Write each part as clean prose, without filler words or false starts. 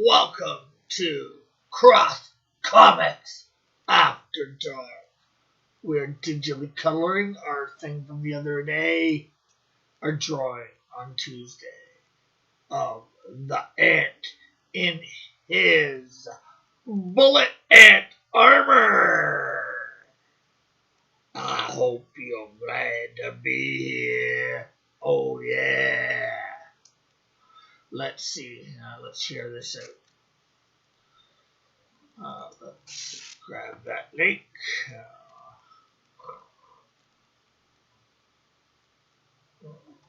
Welcome to Cross Comics After Dark. We're digitally coloring our thing from the other day, our drawing on Tuesday of the ant in his bullet ant armor. I hope you're glad to be here. Oh yeah. Let's see. Let's share this out. Let's grab that link.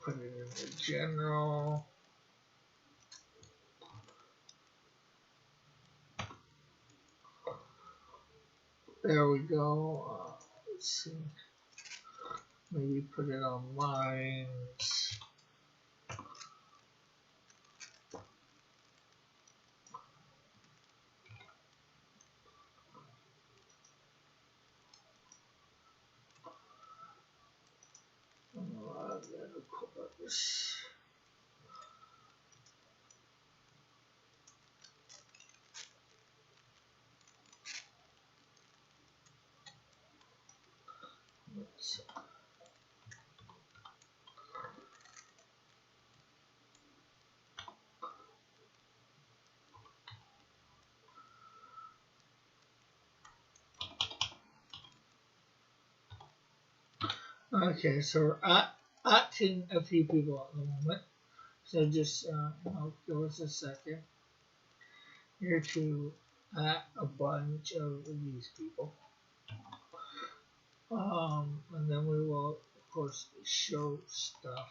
Put it in the general. There we go. Let's see. Maybe put it on lines. Then of course. Okay, so we're atting a few people at the moment. So just give us a second here to at a bunch of these people. And then we will, of course, show stuff.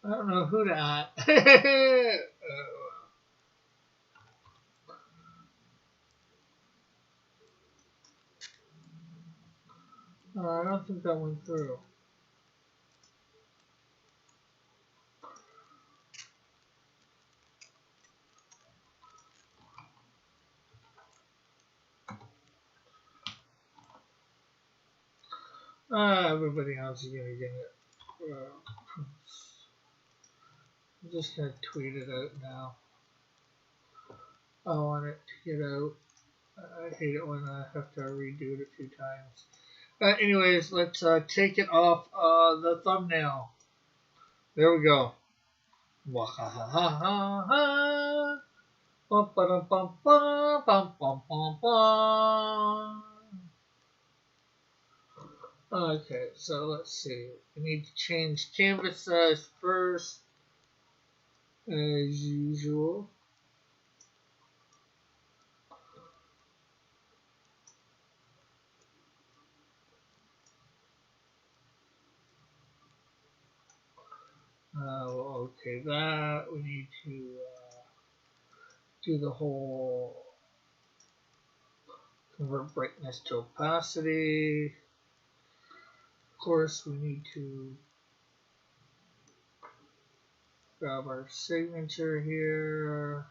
I don't know who to add. I don't think that went through. Everybody else is gonna get it. I'm just gonna tweet it out now. I want it to get out. I hate it when I have to redo it a few times. Anyways, let's take it off the thumbnail. There we go. Wahahaha. Bum bum bum bum bum bum bum bum. Okay, so let's see. We need to change canvas size first, as usual. We'll okay that. We need to do the whole convert brightness to opacity. Of course, we need to grab our signature here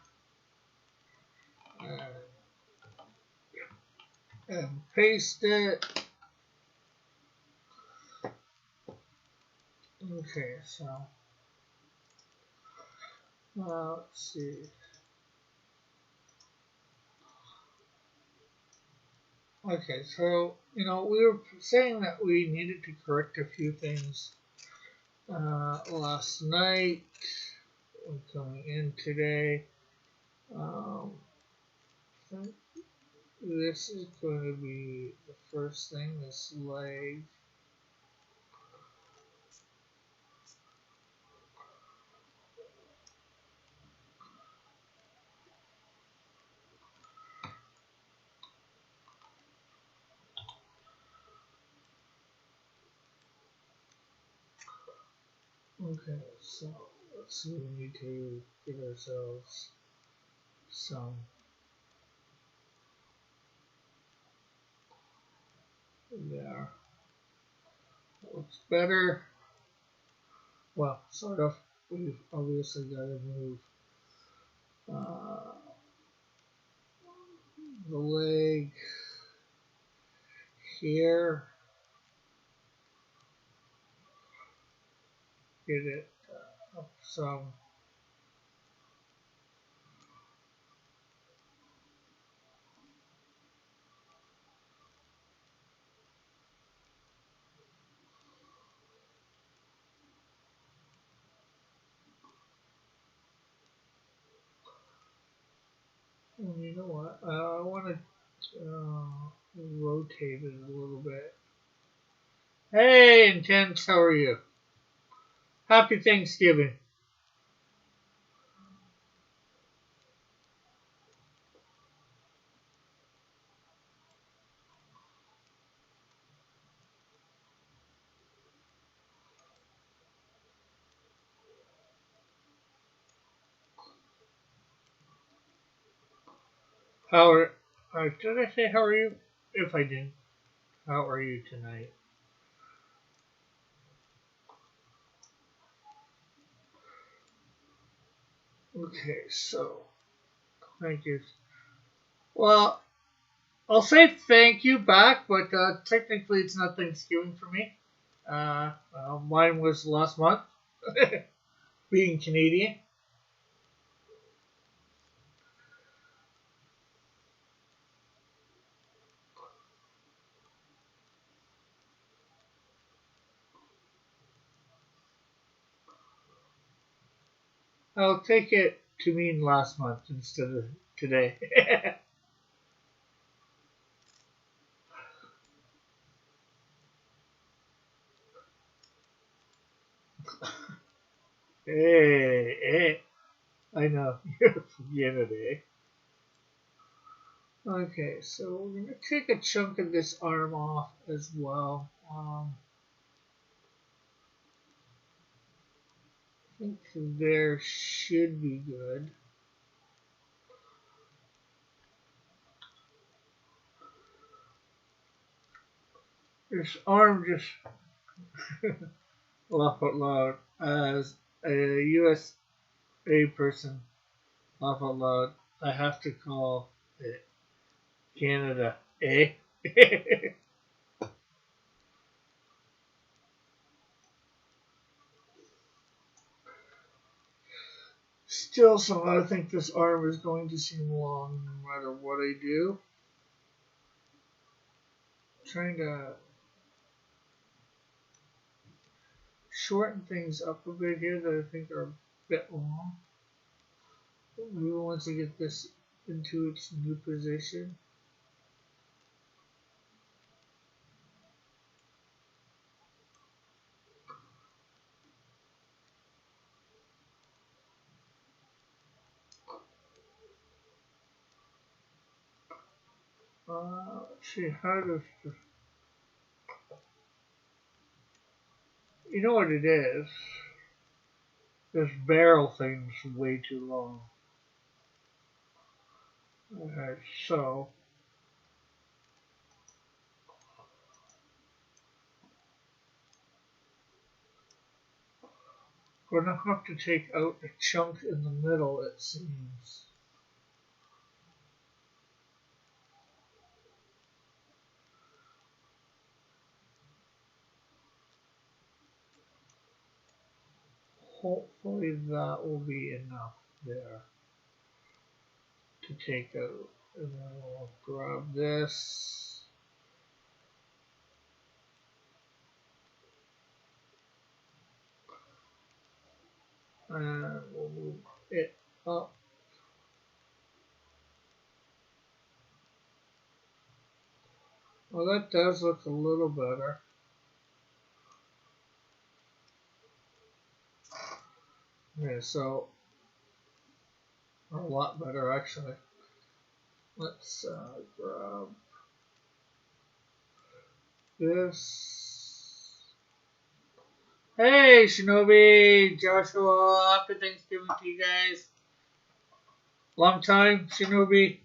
and paste it. Okay, so let's see. Okay, so we were saying that we needed to correct a few things last night. We're coming in today. This is going to be the first thing. This leg. Okay, so let's see, we need to get ourselves some there. Looks better. Well, sort of. We've obviously got to move Uh, the leg here, get it up some. And you know what? I want to rotate it a little bit. Hey, Intense, how are you? Happy Thanksgiving. How are? Did I say how are you? If I didn't, how are you tonight? Okay, so thank you. Well, I'll say thank you back, but technically it's not Thanksgiving for me. Well, mine was last month, being Canadian. I'll take it to mean last month instead of today. Hey, hey, I know you're forgetting it, eh? Okay, so we're gonna take a chunk of this arm off as well. I think there should be good. This arm just laugh out loud as a USA person. Laugh out loud. I have to call it Canada, eh? Still, somehow I think this arm is going to seem long no matter what I do. I'm trying to shorten things up a bit here that I think are a bit long. Maybe once I get this into its new position. Let's see, how does this, you know what it is? This barrel thing's way too long. Okay, so we're gonna have to take out a chunk in the middle, it seems. Hopefully that will be enough there to take out. And then we'll grab this. And we'll move it up. Well, that does look a little better. Okay, so a lot better actually. Let's grab this. Hey, Shinobi, Joshua, happy Thanksgiving to you guys. Long time, Shinobi.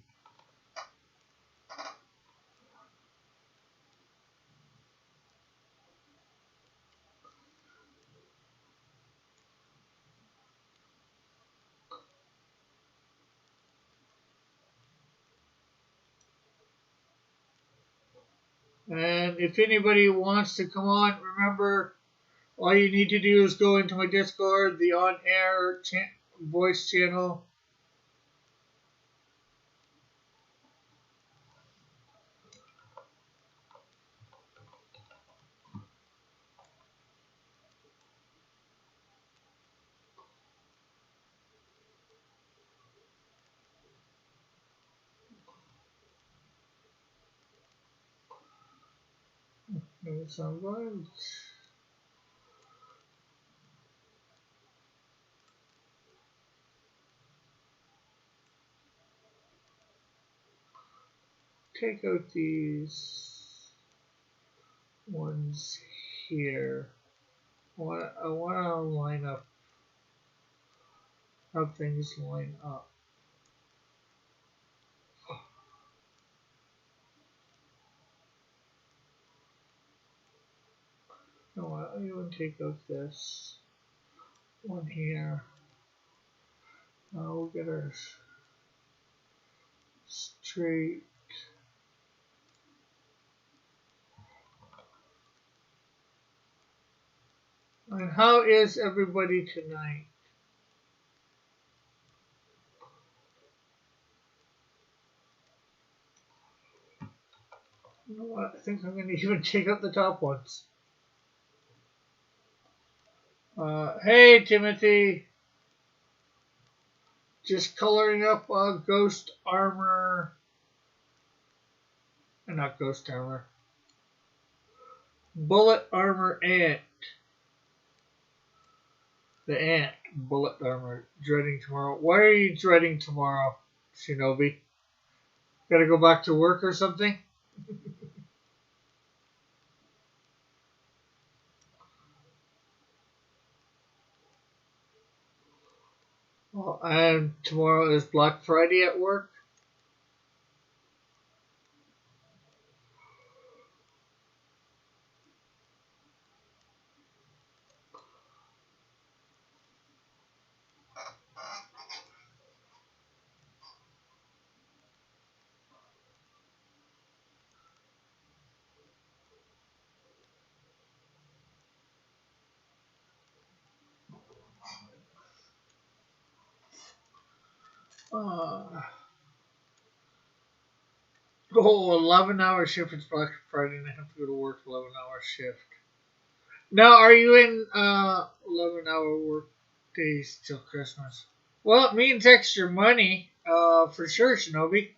And if anybody wants to come on, remember, all you need to do is go into my Discord, the on-air voice channel. There's someone. Take out these ones here. I want to line up, have things line up. No, I even take out this one here. We'll get our straight. And how is everybody tonight? You know what? I think I'm going to even take out the top ones. Hey, Timothy. Just coloring up Ghost Armor. Not Ghost Armor. Bullet Armor Ant. The Ant. Bullet Armor. Dreading tomorrow. Why are you dreading tomorrow, Shinobi? Gotta go back to work or something? Well, and tomorrow is Black Friday at work? Oh, 11-hour shift. It's Black Friday and I have to go to work 11-hour shift. Now, are you in 11-hour work days till Christmas? Well, it means extra money, for sure, Shinobi.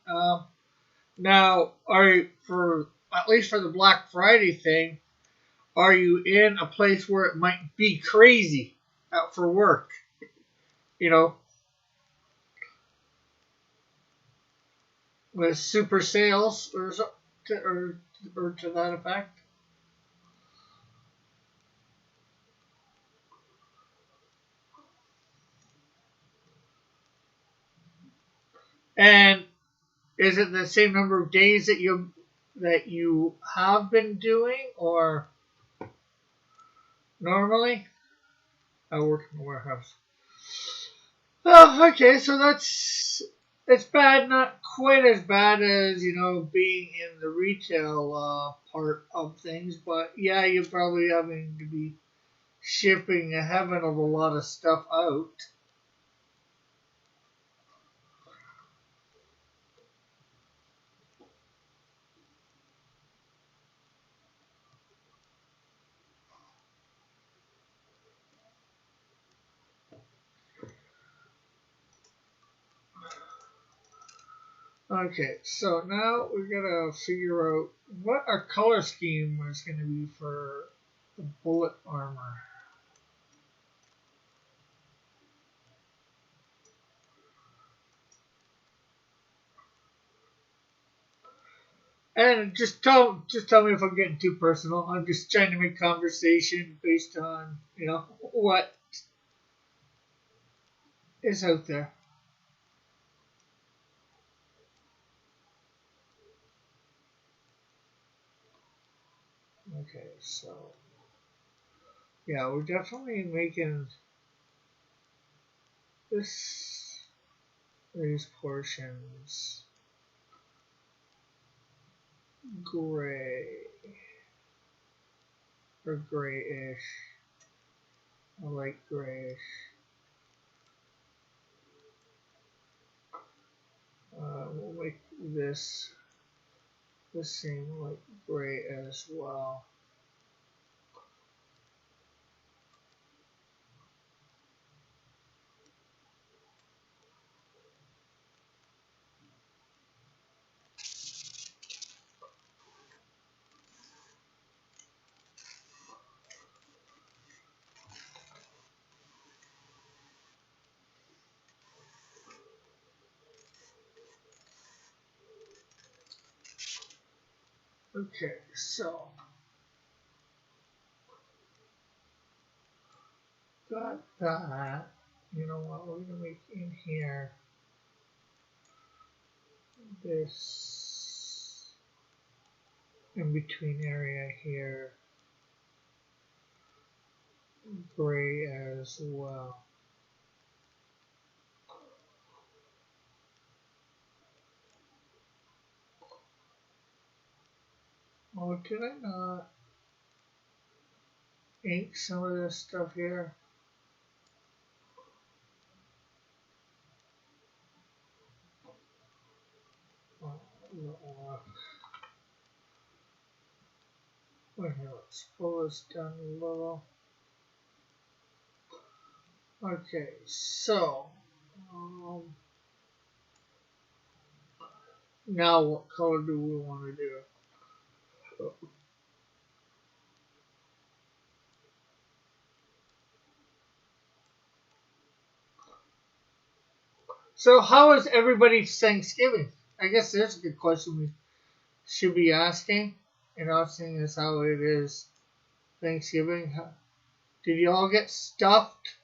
Now, for at least for the Black Friday thing, are you in a place where it might be crazy out for work? You know, with super sales or to that effect. And is it the same number of days that you have been doing, or normally? I work in the warehouse. Oh, okay, so it's bad, not quite as bad as being in the retail part of things, but yeah, you're probably having to be shipping a heaven of a lot of stuff out. Okay, so now we're gonna figure out what our color scheme is gonna be for the bullet armor. And just tell me if I'm getting too personal. I'm just trying to make conversation based on what is out there. Okay, so yeah, we're definitely making these portions. gray or grayish, a light grayish. We'll make this the same light gray as well. Okay, so got that. You know what? We're gonna make in here this in between area here gray as well. Oh, did I not ink some of this stuff here? Oh, no. Okay, let's pull this down a little. Okay, so now what color do we want to do? So how is everybody's Thanksgiving? I guess there's a good question we should be asking. You know, seeing as how it is Thanksgiving. Did you all get stuffed?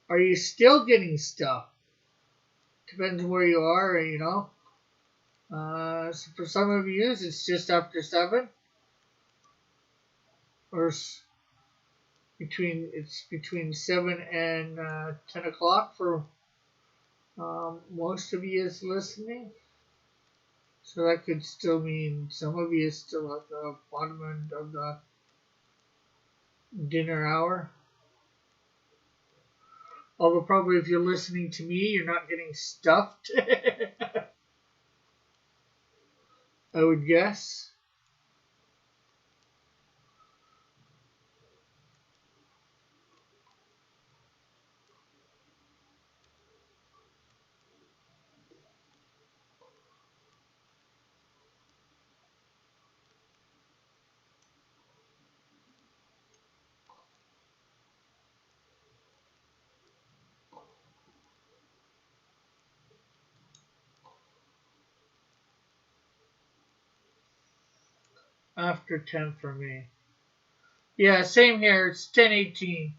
Are you still getting stuffed? Depends where you are, you know. So for some of you, it's just after 7. Or between 7 and 10 o'clock for most of you is listening. So that could still mean some of you is still at the bottom end of the dinner hour. Although probably if you're listening to me, you're not getting stuffed. I would guess. After 10 for me. Yeah, same here. It's 10:18.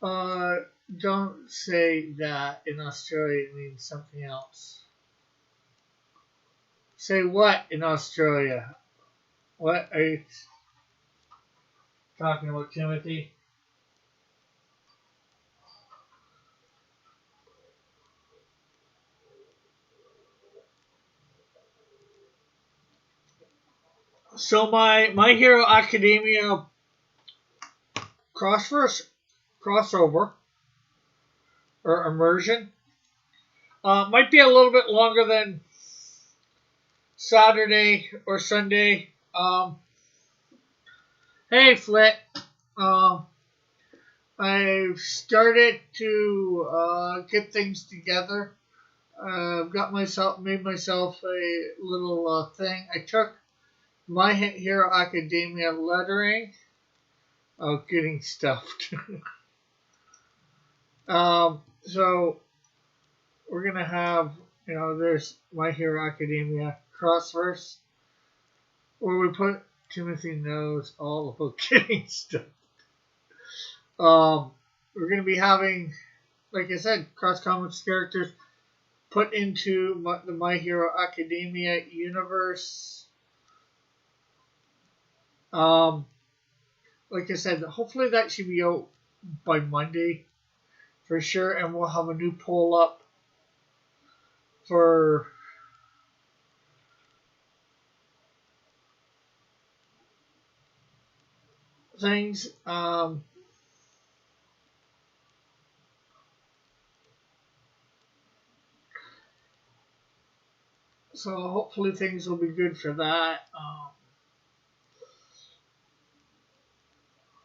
Uh, don't say that in Australia. It means something else. Say what in Australia? What are you talking about, Timothy? So my Hero Academia crossover or immersion might be a little bit longer than Saturday or Sunday. Hey, Flit. Um, I've started to get things together. I've made myself a little thing. I took My Hero Academia lettering. Oh, getting stuffed. So we're gonna have, there's My Hero Academia Crossverse, where we put Timothy knows all about getting stuff. We're gonna be having like I said, Cross Comics characters put into the My Hero Academia universe. Like I said, hopefully that should be out by Monday for sure, and we'll have a new poll up for things. So hopefully things will be good for that.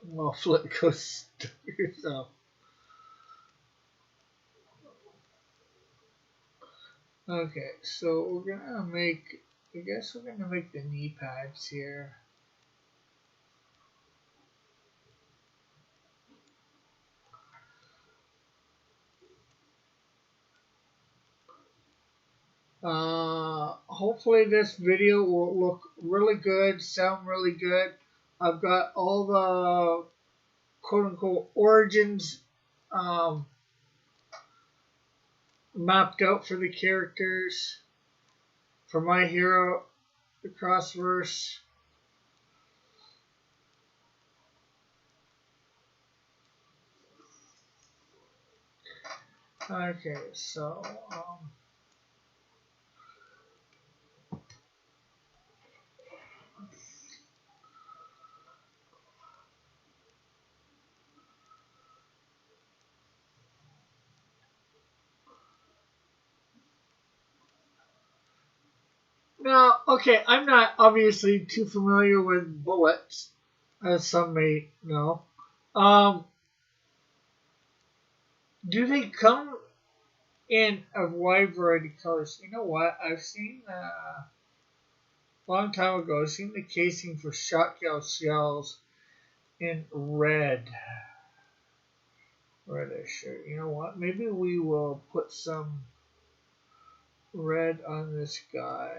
Well, Flip goes so. Okay, so we're gonna make. I guess we're gonna make the knee pads here. Hopefully this video will look really good, sound really good. I've got all the quote-unquote origins mapped out for the characters for My Hero, the Crossverse. Okay, so now, okay, I'm not obviously too familiar with bullets, as some may know. Do they come in a wide variety of colors? You know what? I've seen a long time ago. I've seen the casing for shotgun shells in red. Reddish. You know what? Maybe we will put some red on this guy.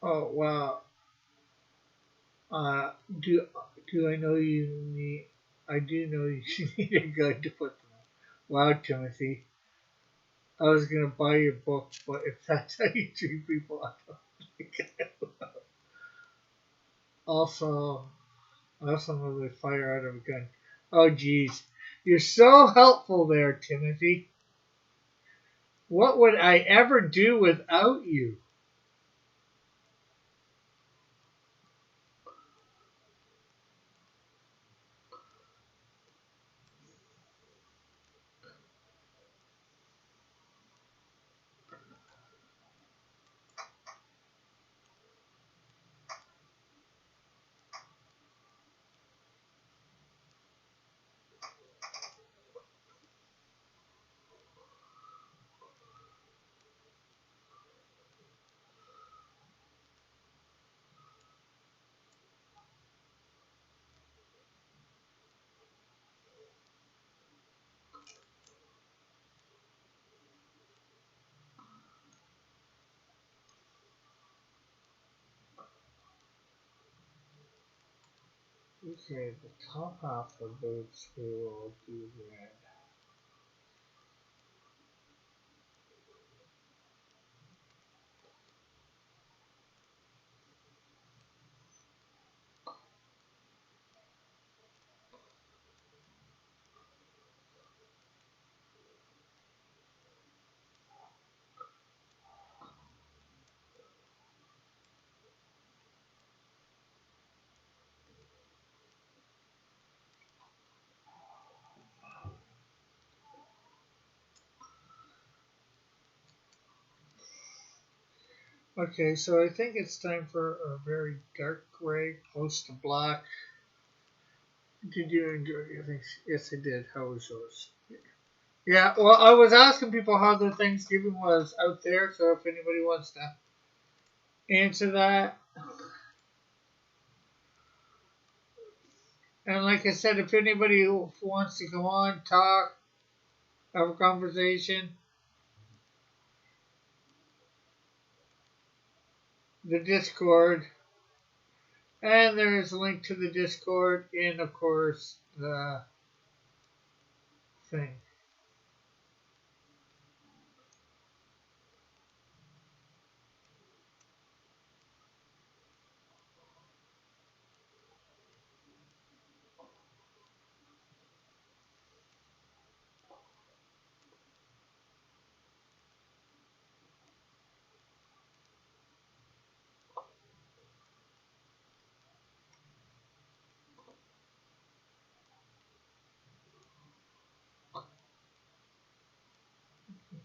Oh wow. Uh, do do I know you need? I do know you need a gun to put them on. Wow, Timothy. I was gonna buy your book, but if that's how you treat people, I don't think it. Also, I also know they fire out of a gun. Oh, geez. You're so helpful there, Timothy. What would I ever do without you? Okay, the top half of boots we will do red. Okay, so I think it's time for a very dark gray, close to black. Did you enjoy your things? Yes, I did. How was yours? Yeah, well, I was asking people how their Thanksgiving was out there, so if anybody wants to answer that. And like I said, if anybody who wants to come on, talk, have a conversation, the Discord, and there's a link to the Discord in, of course, the thing.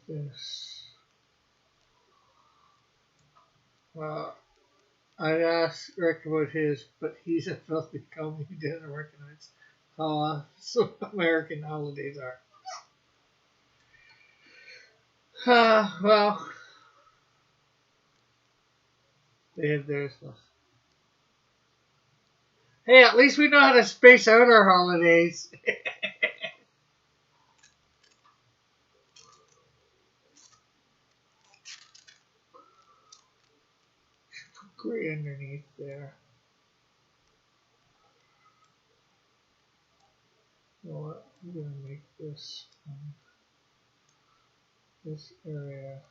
This. I'd ask Rick about his, but he's a filthy cum. He doesn't recognize how American holidays are. Well, they have their stuff. Hey, at least we know how to space out our holidays. Gray underneath there. You know what? I'm gonna make this this area.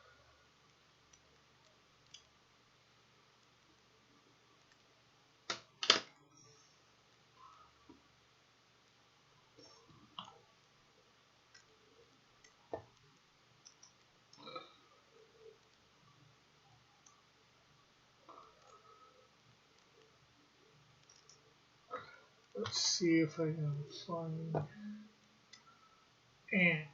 Let's see if I can find ant.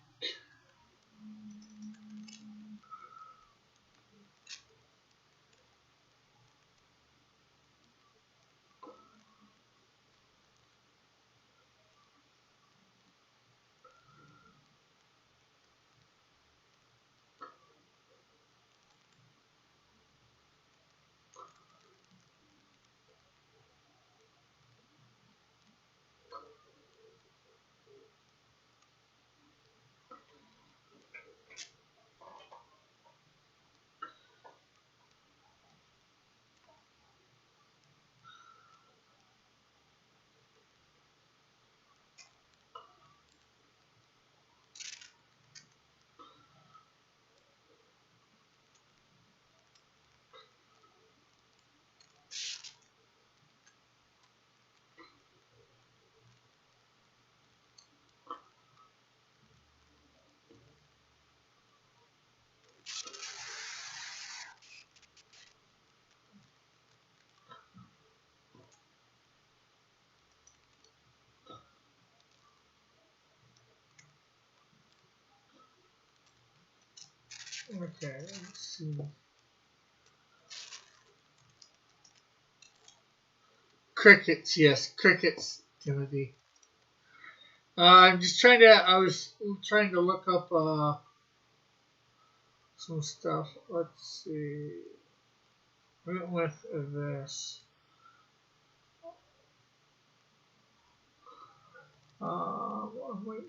Okay, let's see. Crickets, yes, crickets, Timothy. I'm just trying to. I was trying to look up some stuff. Let's see. Went with this. Wait.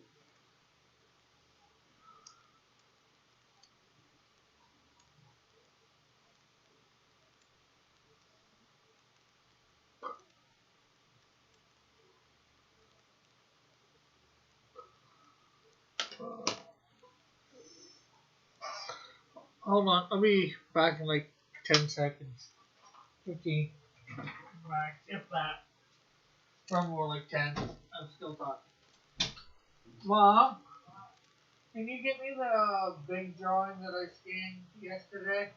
Hold on. I'll be back in like 10 seconds. 15. Back, if that. Or more like 10. I'm still talking. Mom, can you get me the big drawing that I scanned yesterday?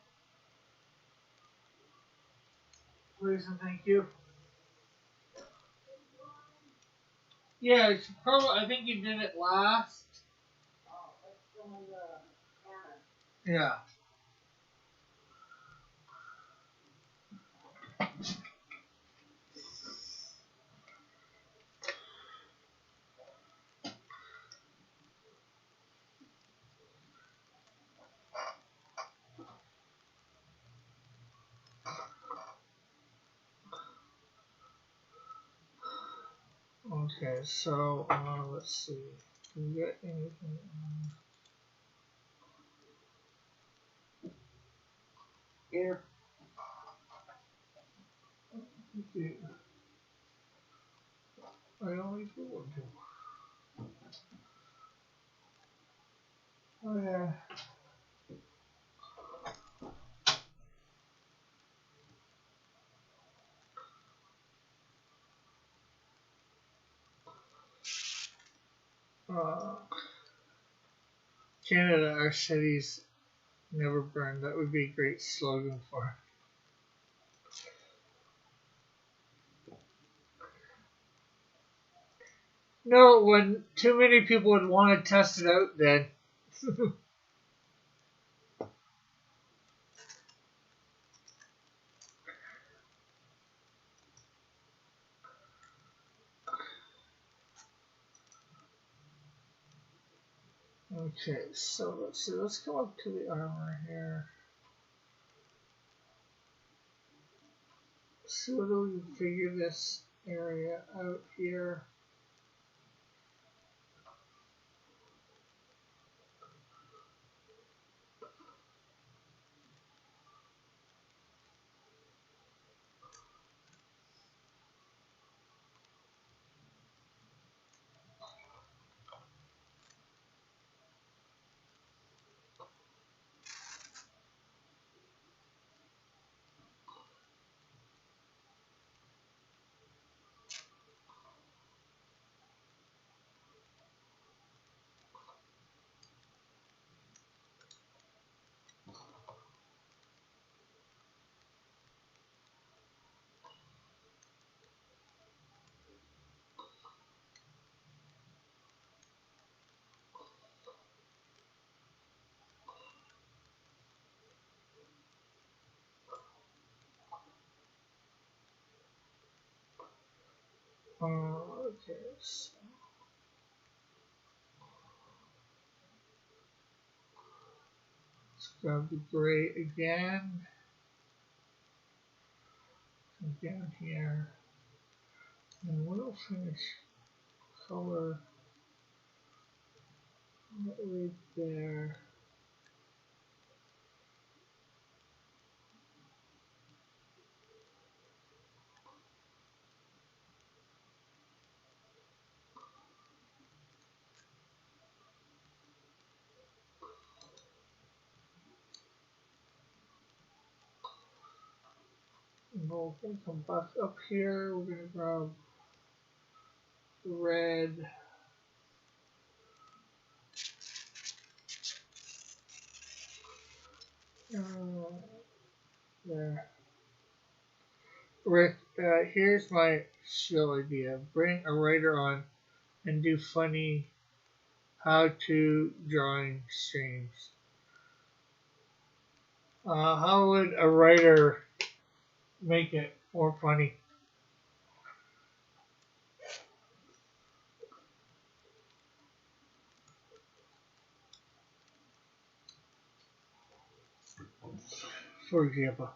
Please and thank you. Yeah, it's probably, I think you did it last. Yeah. Okay, so let's see. Do we get anything here? Okay. I only do one too. Oh yeah. Uh, Canada, our cities never burn. That would be a great slogan for it. No, when too many people would want to test it out then. Okay, so let's see. Let's go up to the armor here. So do we figure this area out here? Okay, so let's grab the gray again. Come down here. And we'll finish color right there. And we're going to come back up here. We're going to grab red. There. Rick, here's my show idea. Bring a writer on and do funny how-to drawing streams. How would a writer make it more funny? For example.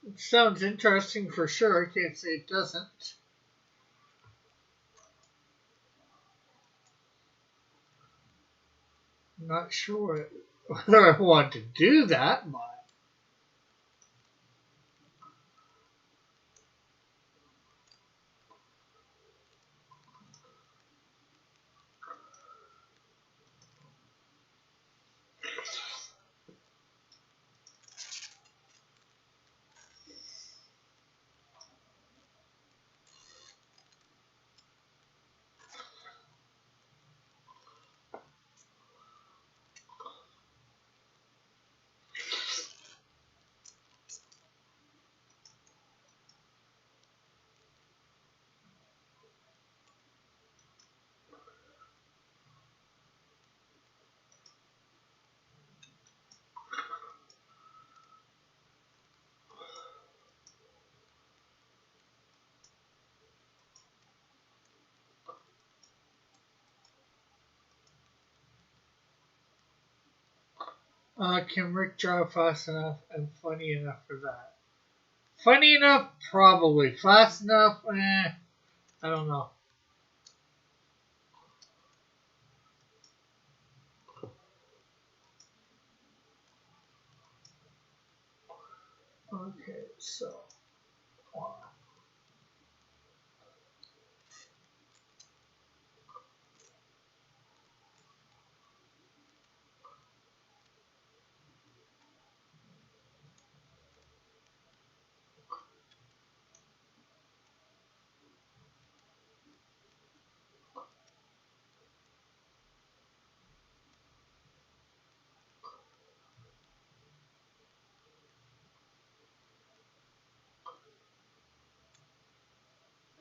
It sounds interesting for sure. I can't say it doesn't. I'm not sure whether I want to do that, but Can Rick draw fast enough and funny enough for that? Funny enough, probably. Fast enough, I don't know. Okay, so.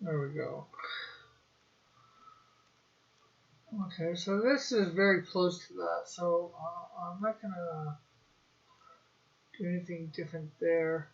There we go. Okay, so this is very close to that, so I'm not going to do anything different there.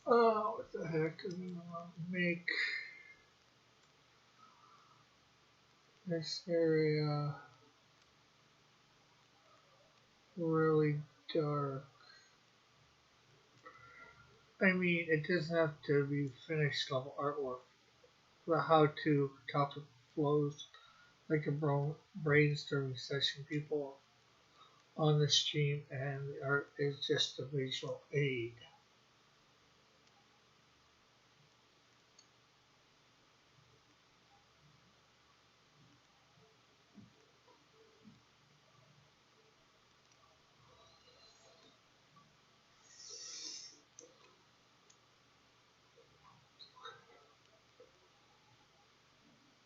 Oh, what the heck? I'm going to make this area really dark. I mean, it doesn't have to be finished level artwork. The how-to topic flows like a brainstorming session. People on the stream, and the art is just a visual aid.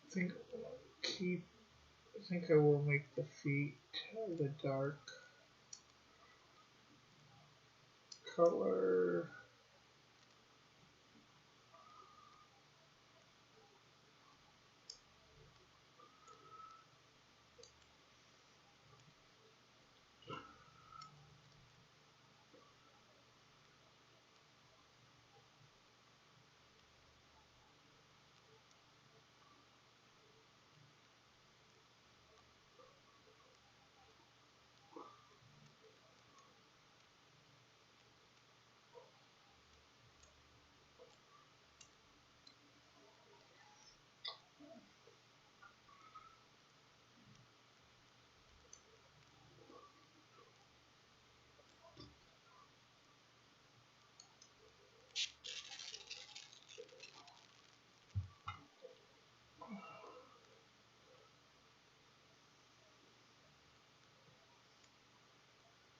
I think keep. I think I will make the feet the dark color.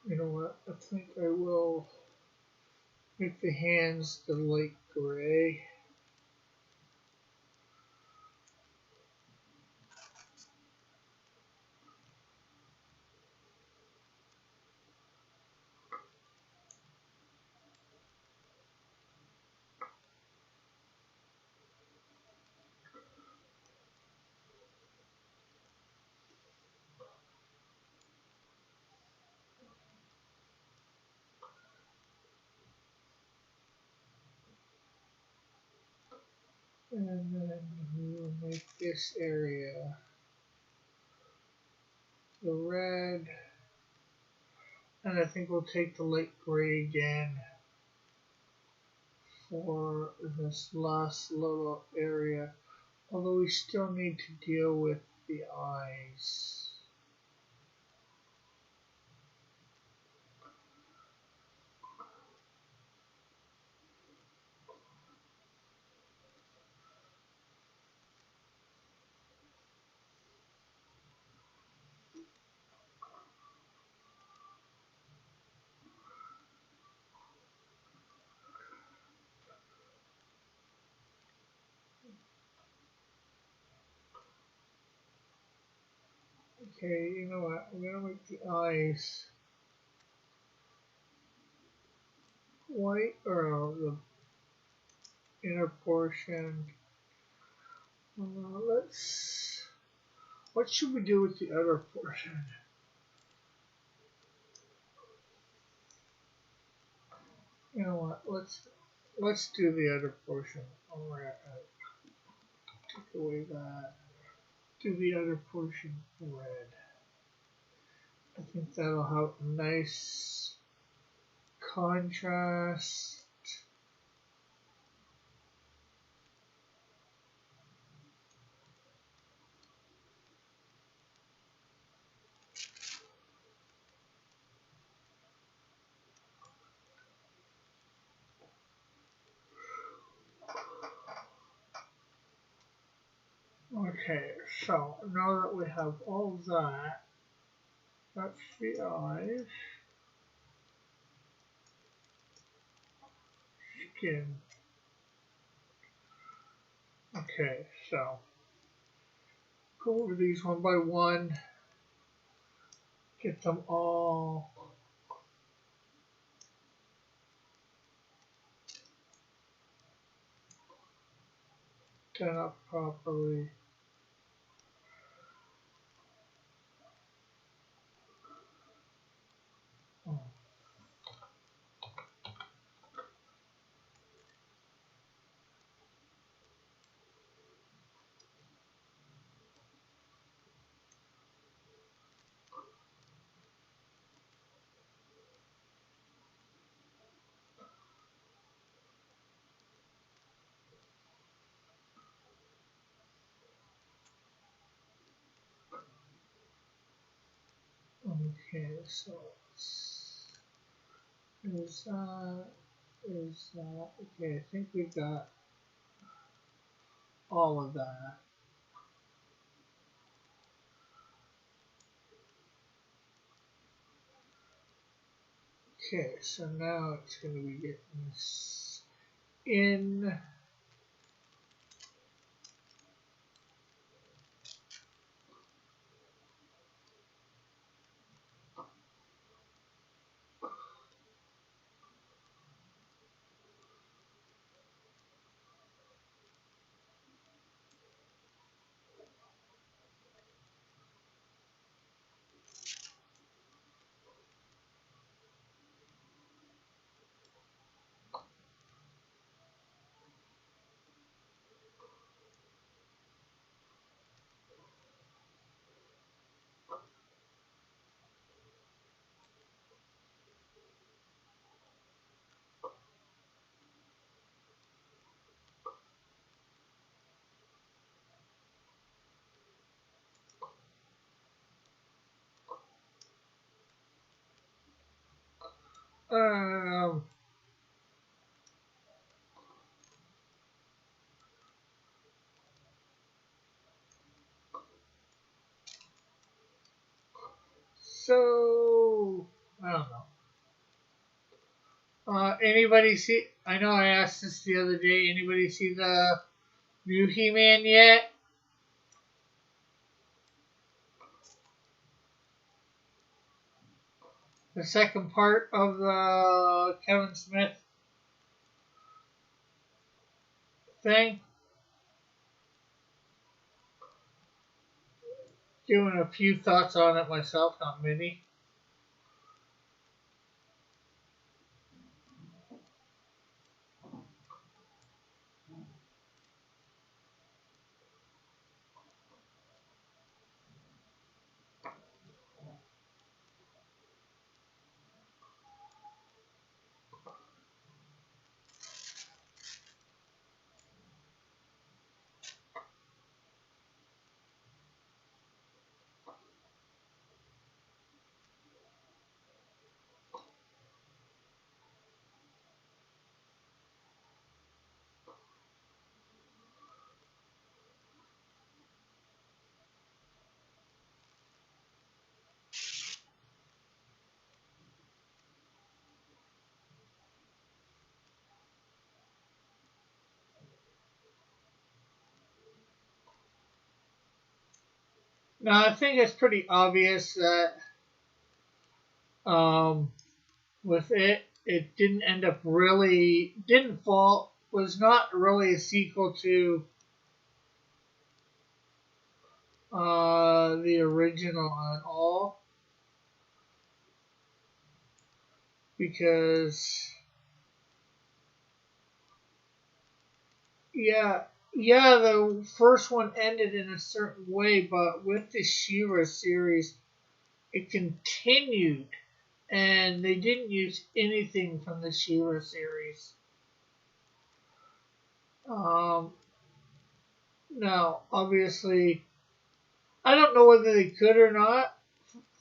You know what? I think I will make the hands the light gray. And then we will make this area the red, and I think we'll take the light gray again for this last little area, although we still need to deal with the eyes. Okay, you know what, I'm going to make the eyes white, or the inner portion. What should we do with the other portion? You know what, let's do the other portion. Alright, take away that. Do the other portion red. I think that'll have a nice contrast. Okay, so now that we have all that, that's the eyes, skin. Okay, so go over these one by one, get them all done up properly. Oh. Okay, so is that, okay, I think we got all of that. Okay, so now it's going to be getting this in. Um, so I don't know. Anybody see? I know I asked this the other day. Anybody see the new He-Man yet? The second part of the Kevin Smith thing? Doing a few thoughts on it myself, not many. Now I think it's pretty obvious that um, with it, it didn't end up really didn't fall was not really a sequel to the original at all because yeah yeah the first one ended in a certain way, but with the She-Ra series it continued and they didn't use anything from the She-Ra series. Um, Now, obviously, I don't know whether they could or not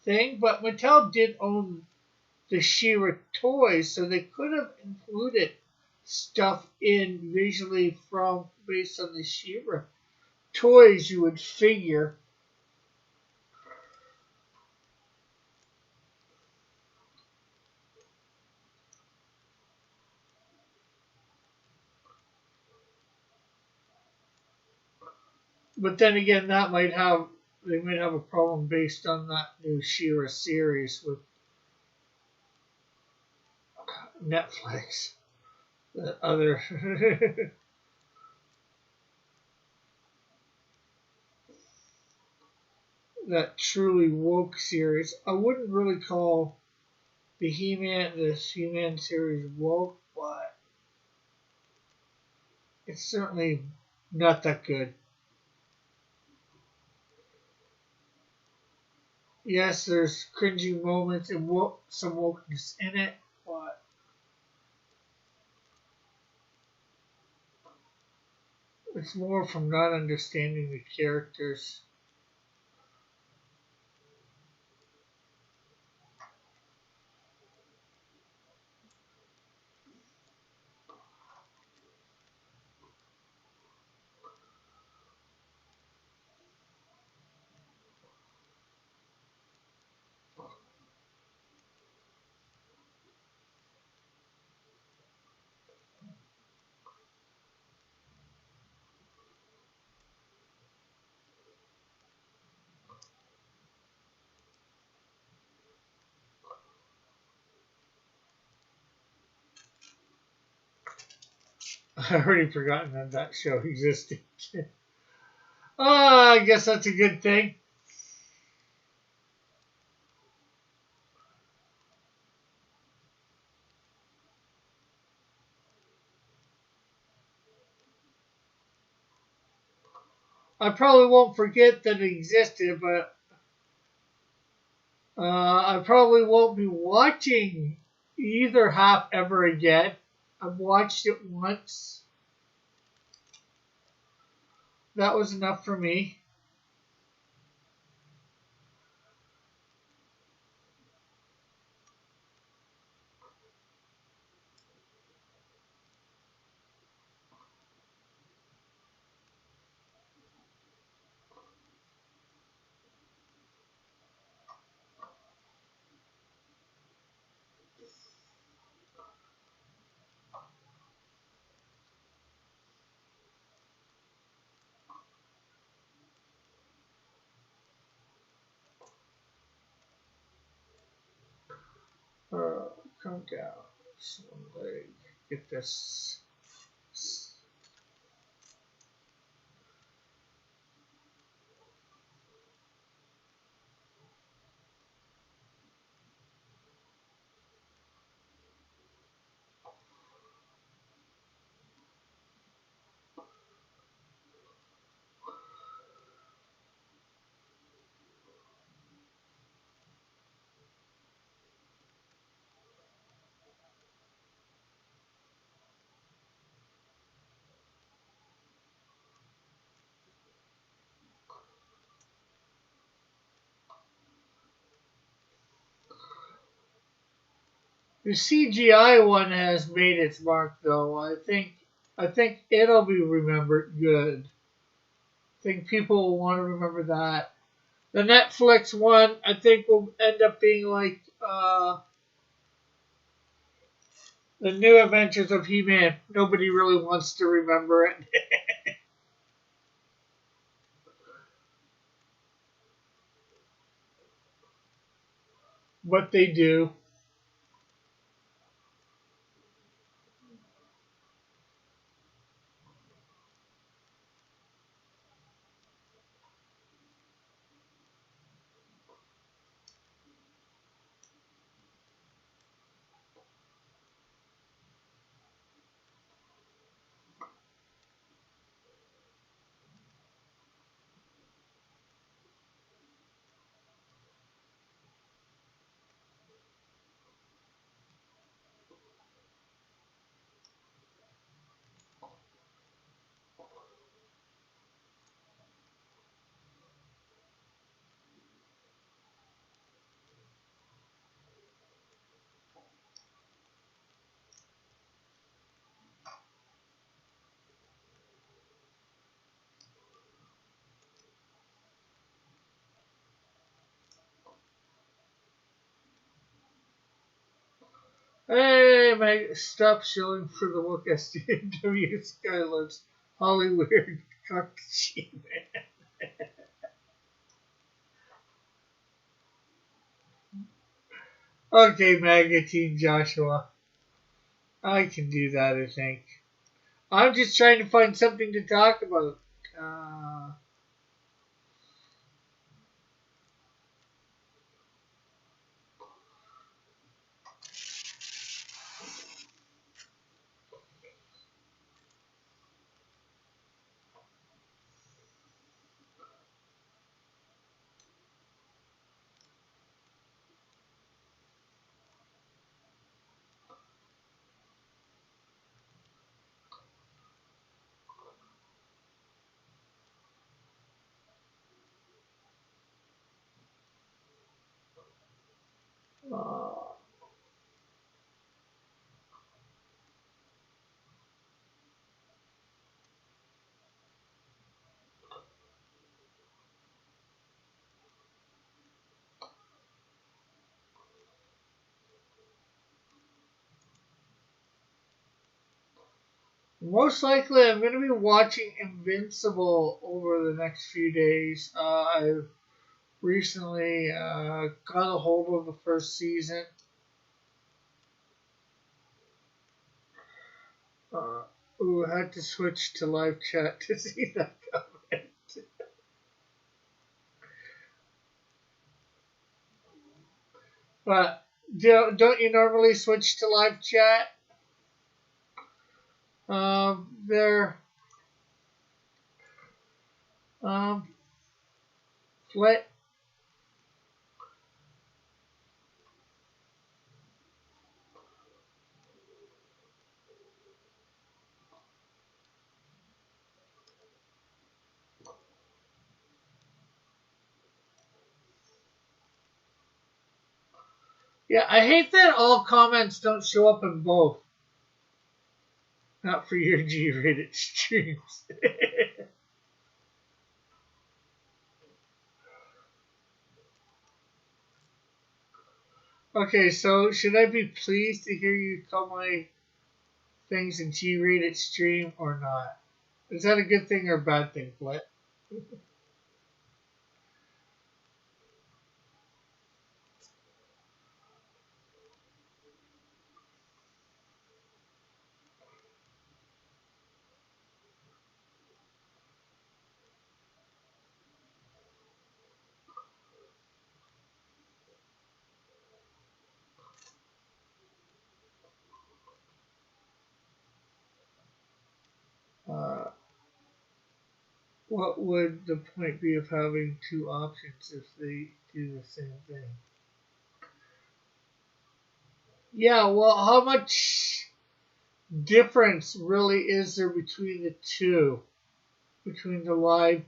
but Mattel did own the She-Ra toys, so they could have included stuff in visually from based on the She-Ra toys. You would figure, but then again, that might have they might have a problem based on that new She-Ra series with Netflix. The other that truly woke series, I wouldn't really call this He-Man series woke, but it's certainly not that good. Yes, there's cringy moments and some wokeness in it, but it's more from not understanding the characters. I already forgotten that that show existed. I guess that's a good thing. I probably won't forget that it existed, but I probably won't be watching either half ever again. I've watched it once. That was enough for me. Come down. Somebody get this. The CGI one has made its mark, though. I think it'll be remembered good. I think people will want to remember that. The Netflix one, I think, will end up being like the New Adventures of He-Man. Nobody really wants to remember it. but they do. Hey, Meg, stop showing for the look SDW Skylar's Hollywood Kakashi, man. Okay, Magazine Joshua. I can do that, I think. I'm just trying to find something to talk about. Uh, uh, Most likely, I'm going to be watching Invincible over the next few days. I've recently got a hold of the first season. Uh, ooh, I had to switch to live chat to see that comment. But don't you normally switch to live chat? There, um, let yeah. I hate that all comments don't show up in both. Not for your G-rated streams. Okay, so should I be pleased to hear you call my things in G-rated stream or not? Is that a good thing or a bad thing, Flit? Uh, what would the point be of having two options if they do the same thing? Yeah, well, how much difference really is there between the two? Between the live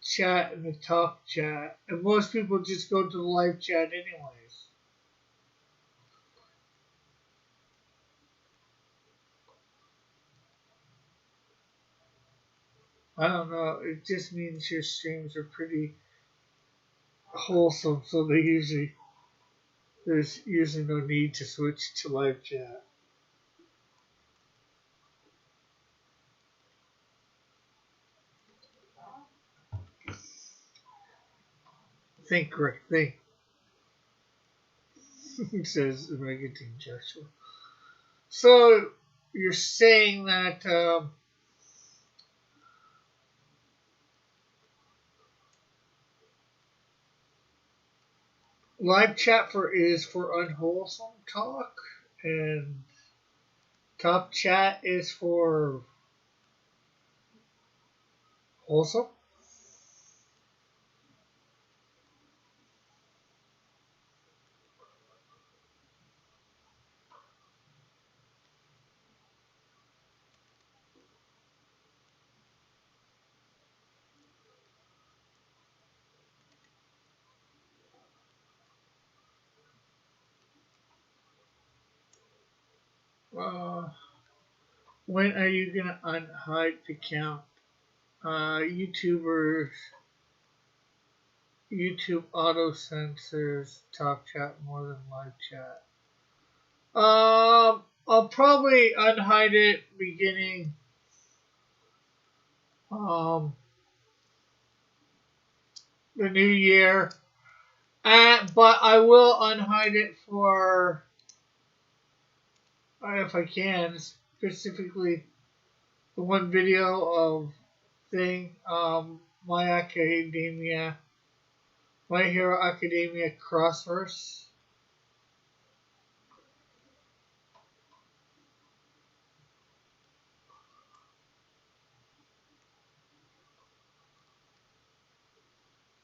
chat and the talk chat? And most people just go to the live chat anyways. I don't know. It just means your streams are pretty wholesome, so there's usually no need to switch to live chat. Think, Rick, think. says Megan Joshua. So you're saying that live chat is for unwholesome talk, and top chat is for wholesome. Uh, when are you gonna unhide the count? YouTubers, YouTube auto censors top chat more than live chat. I'll probably unhide it beginning um the new year, but I will unhide it for if I can, specifically the one video of thing My Academia, My Hero Academia Crossverse.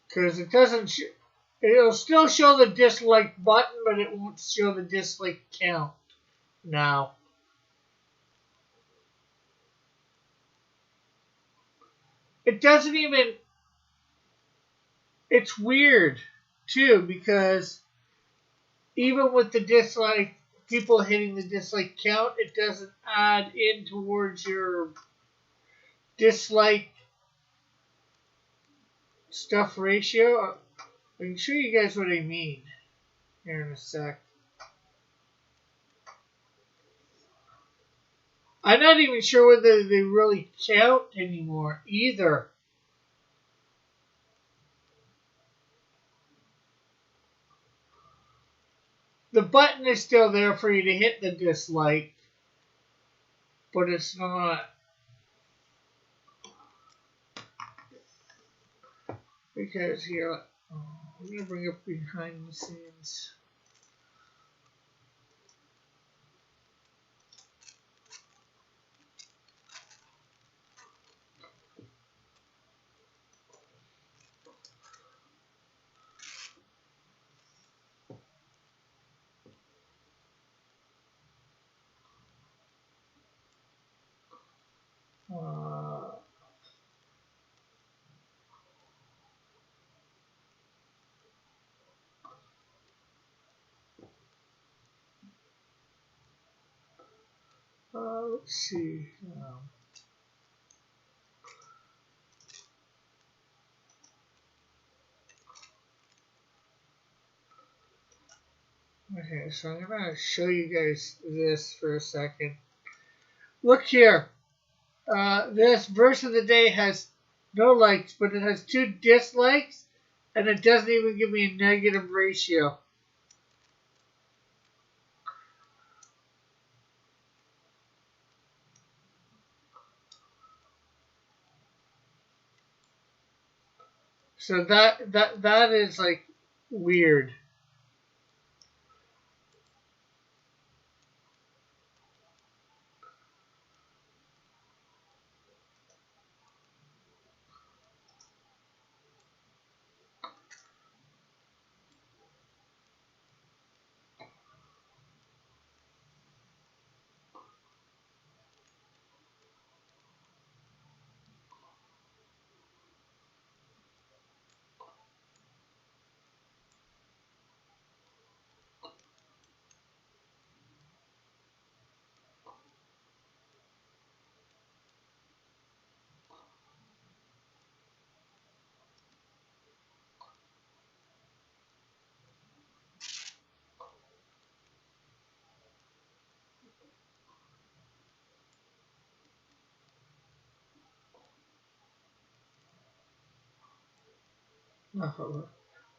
Because it doesn't, it'll still show the dislike button, but it won't show the dislike count now. It doesn't even, it's weird too, because even with the dislike, people hitting the dislike count, it doesn't add in towards your dislike stuff ratio. I can show you guys what I mean here in a sec. I'm not even sure whether they really count anymore either. The button is still there for you to hit the dislike, but it's not. Because here, I'm going to bring up behind the scenes. Let's see. Okay, so I'm going to show you guys this for a second. Look here. This verse of the day has no likes, but it has 2 dislikes, and it doesn't even give me a negative ratio. So that is like weird.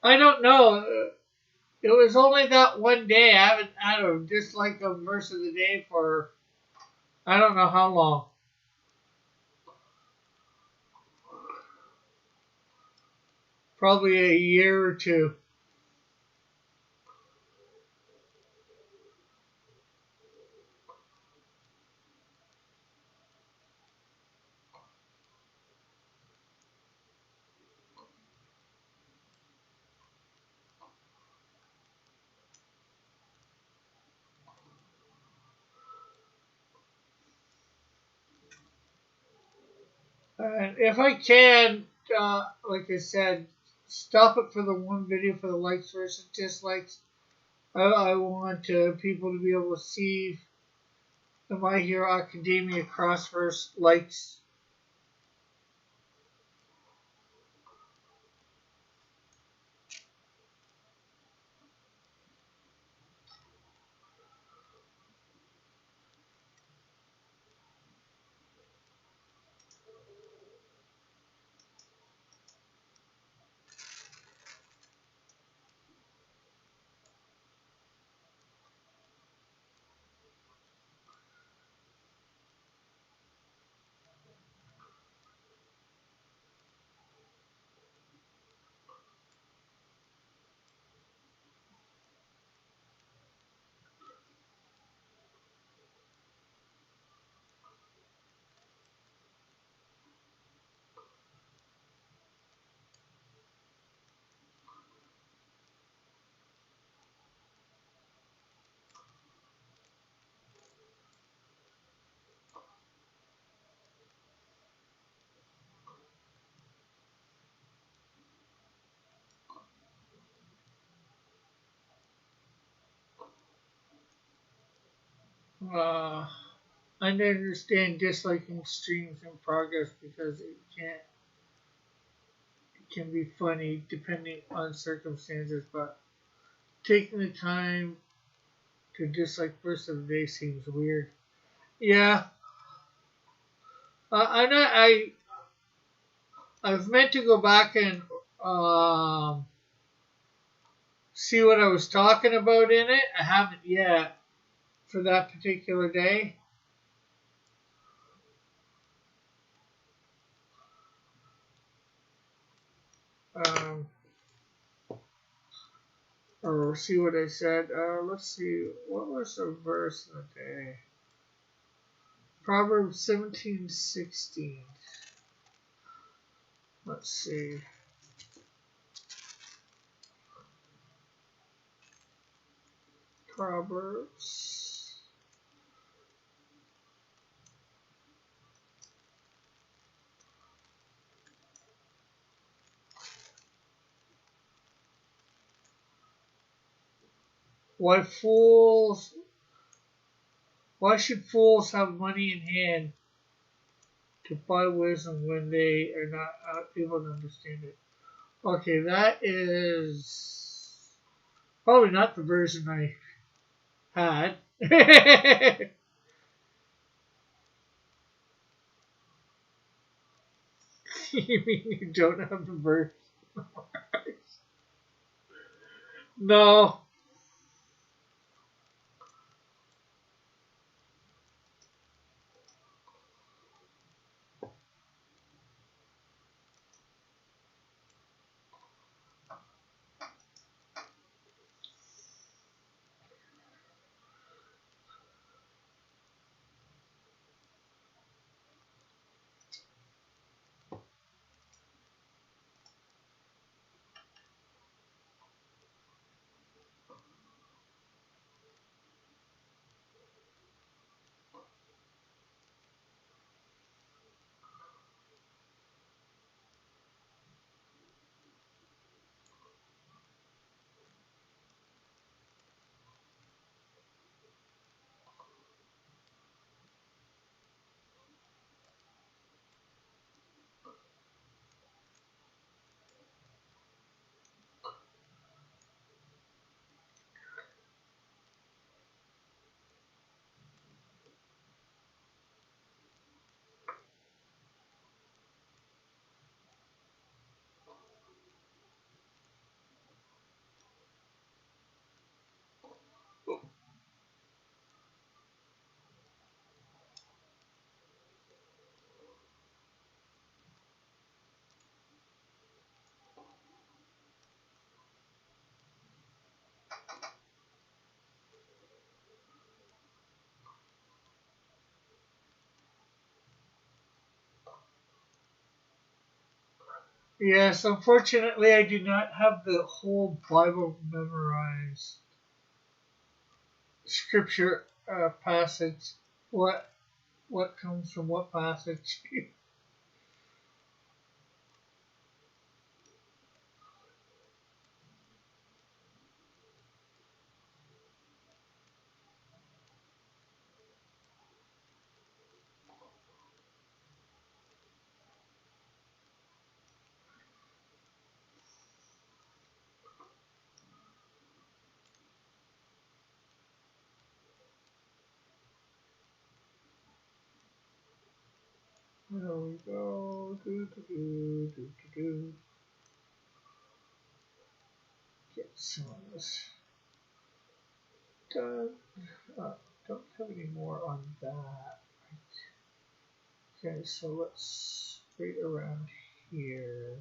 I don't know. It was only that one day. I haven't had a dislike of verse of the day for I don't know how long. Probably a year or two. And if I can, like I said, stop it for the one video for the likes versus dislikes. I want people to be able to see the My Hero Academia crossverse likes. Uh, I understand disliking streams in progress because it can be funny depending on circumstances, but taking the time to dislike first of the day seems weird. Yeah, I know I've meant to go back and um, see what I was talking about in it. I haven't yet for that particular day. Um, or see what I said. Let's see. What was the verse of the day? Proverbs 17:16. Let's see. Proverbs. Why fools? Why should fools have money in hand to buy wisdom when they are not able to understand it? Okay, that is probably not the version I had. You mean you don't have the verse? No. Yes, unfortunately, I do not have the whole Bible memorized. Scripture passage. What comes from what passage? There we go. Do. Get some of this done. Don't have any more on that. Okay, so let's wait around here.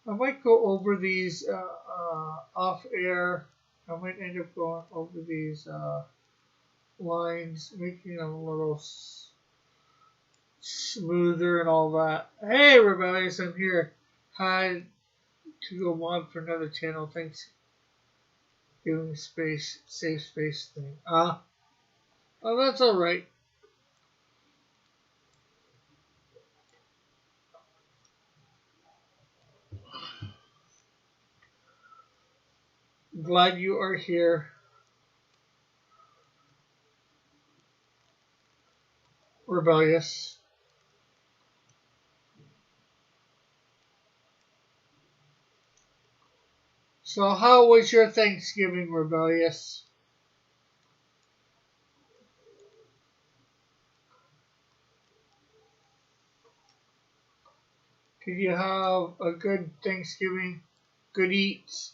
I might go over these off air. I might end up going over these lines, making them a little smoother and all that. Hey, Rebellious, I'm here. Hi to go on for another channel. Thanks. Doing space, safe space thing. Oh, that's all right. Glad you are here, Rebellious. So, how was your Thanksgiving, Rebellious? Did you have a good Thanksgiving? Good eats?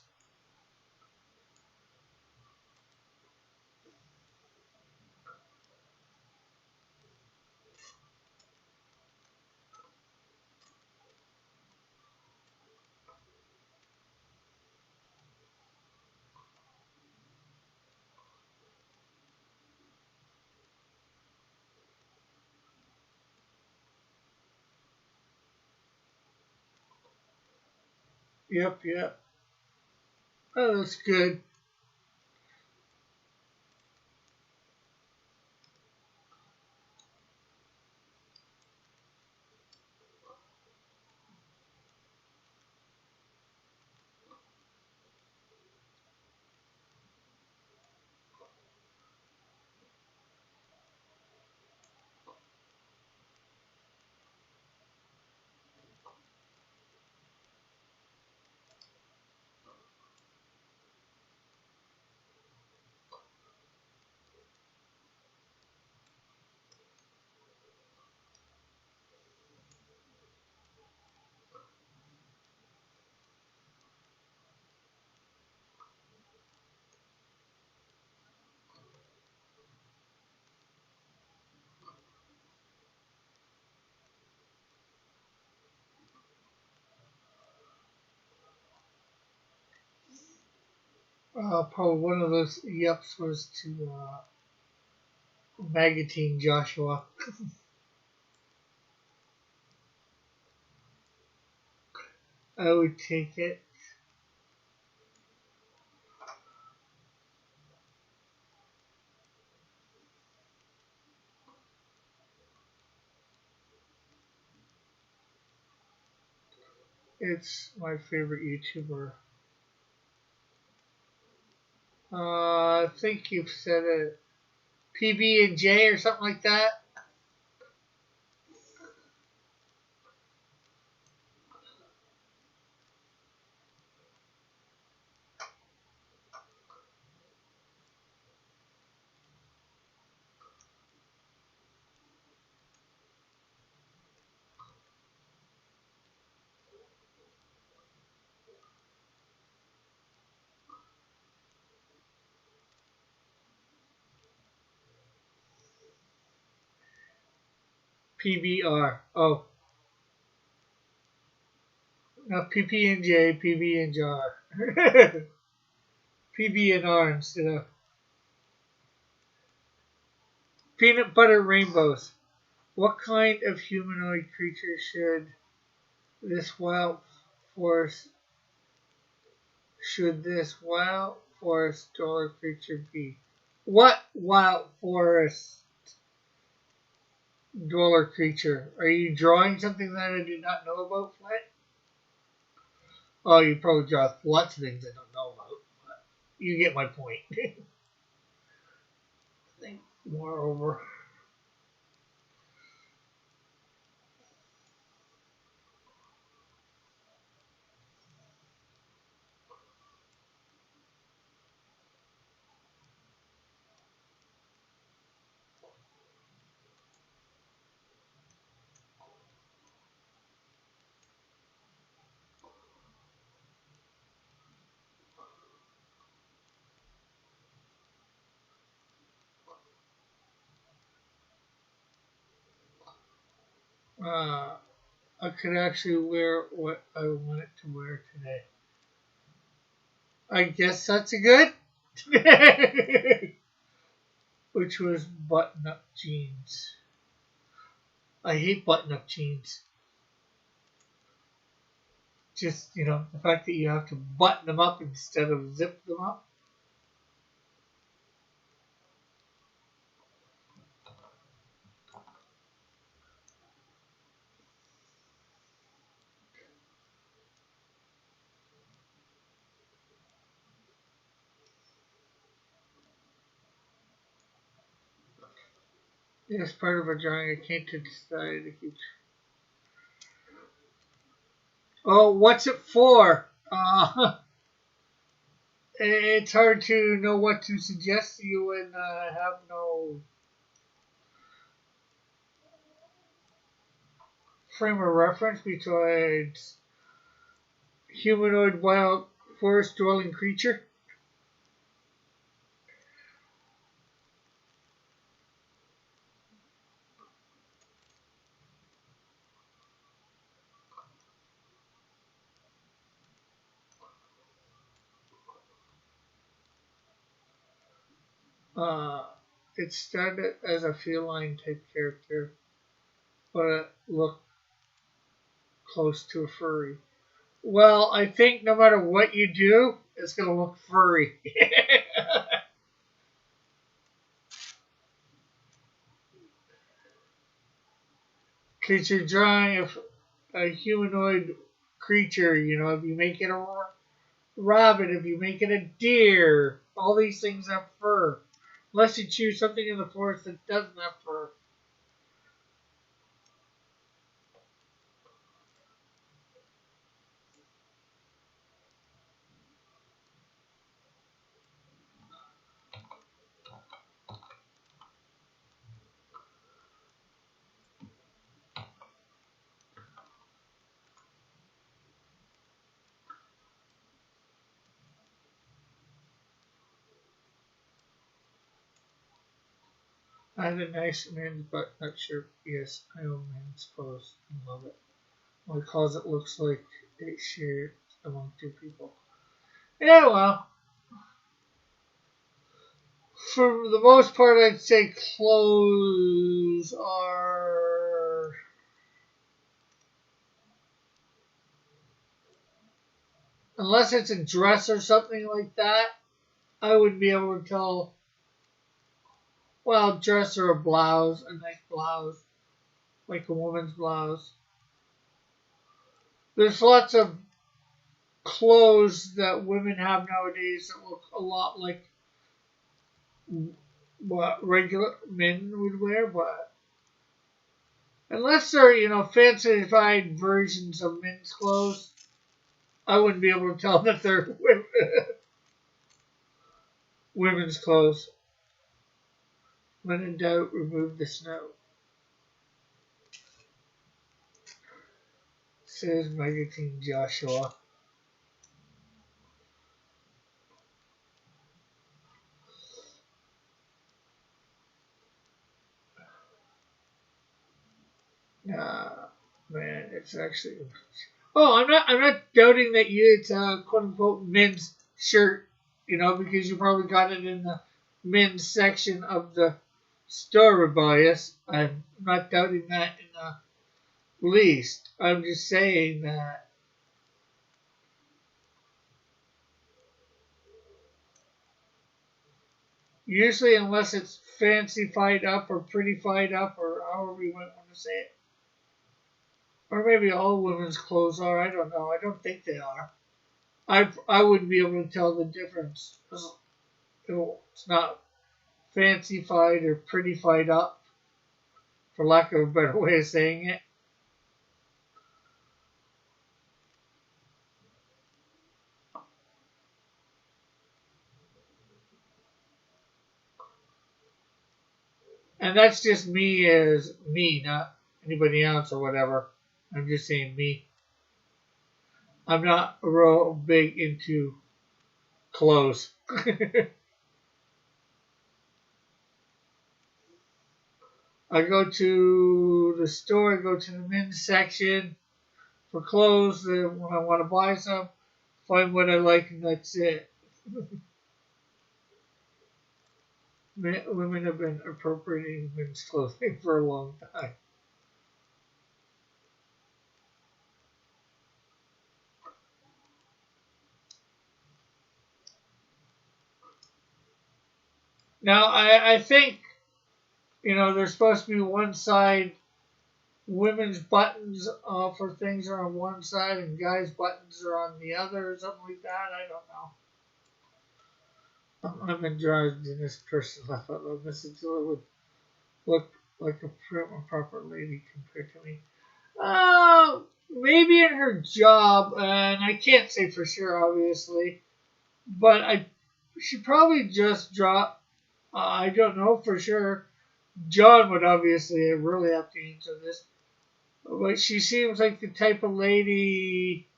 Yep. Oh, that's good. Probably one of those yups was to Magatine Joshua. I would take it. It's my favorite YouTuber. I think you've said it. PB and J or something like that. PBR. Oh, no, PP and J, PB and Jar. PB and R instead of Peanut butter rainbows. What kind of humanoid creature should this wild forest dweller creature be? What wild forest dweller creature? Are you drawing something that I do not know about, Flint? Oh, you probably draw lots of things I don't know about. But you get my point. Think moreover. I could actually wear what I wanted to wear today. I guess that's a good. Which was button-up jeans. I hate button-up jeans. Just, the fact that you have to button them up instead of zip them up. As part of a drawing, I came to decide if you. Oh, what's it for? It's hard to know what to suggest to you and have no frame of reference besides humanoid wild forest dwelling creature. Uh, it started as a feline type character, but it looked close to a furry. Well, I think no matter what you do, it's going to look furry. Because you're drawing a humanoid creature, if you make it a rabbit, if you make it a deer, all these things have fur. Unless you choose something in the forest that doesn't have fur. I have a nice men's button-up shirt. Yes, I own men's clothes and love it. My closet looks like it's shared among two people. Yeah, well, for the most part, I'd say clothes are. Unless it's a dress or something like that, I would be able to tell. Well, dress or a blouse, a nice blouse, like a woman's blouse. There's lots of clothes that women have nowadays that look a lot like what regular men would wear, but unless they're, fancified versions of men's clothes, I wouldn't be able to tell that they're women's clothes. When in doubt, remove the snow. Says Magazine Joshua. Man, it's actually. Oh, I'm not doubting that it's a quote unquote men's shirt, because you probably got it in the men's section of the still rebellious. I'm not doubting that in the least. I'm just saying that usually, unless it's fancy-fied up or pretty-fied up or however you want to say it, or maybe all women's clothes are. I don't know. I don't think they are. I wouldn't be able to tell the difference. It's not fancy-fied or pretty-fied up, for lack of a better way of saying it. And that's just me as me, not anybody else or whatever. I'm just saying me. I'm not real big into clothes. I go to the store, I go to the men's section for clothes when I want to buy some, find what I like, and that's it. Women have been appropriating men's clothing for a long time. Now, I think, there's supposed to be one side, women's buttons for things are on one side and guys' buttons are on the other or something like that. I don't know. I'm enjoying this person. I thought Mrs. Diller would look like a prim and proper lady compared to me. Maybe in her job, and I can't say for sure, obviously, but she probably just dropped. I don't know for sure. John would obviously really have to answer this, but she seems like the type of lady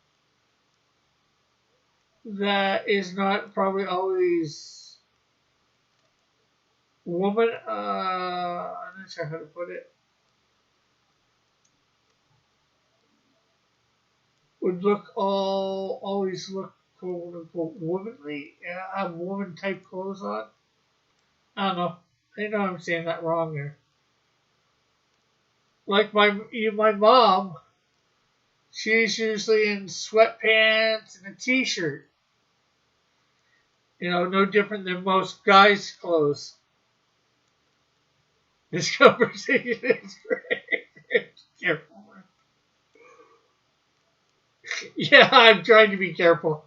that is not probably always woman. I'm not sure how to put it. Would always look quote unquote womanly, have woman type clothes on. I don't know. I know I'm saying that wrong there. Like my mom, she's usually in sweatpants and a t-shirt. No different than most guys' clothes. This conversation is great. Careful. Yeah, I'm trying to be careful.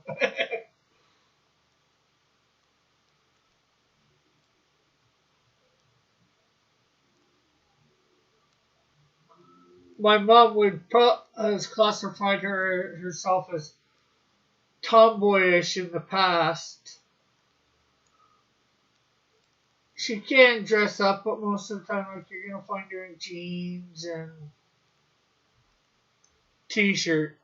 My mom has classified herself as tomboyish in the past. She can dress up, but most of the time, like, you're gonna find her in jeans and t-shirt.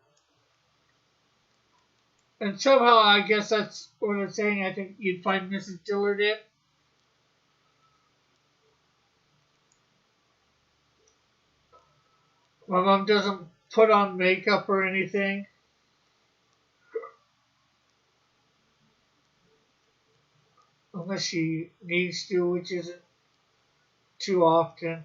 And somehow, I guess that's what I'm saying. I think you'd find Mrs. Dillard in. My mom doesn't put on makeup or anything. Unless she needs to, which isn't too often.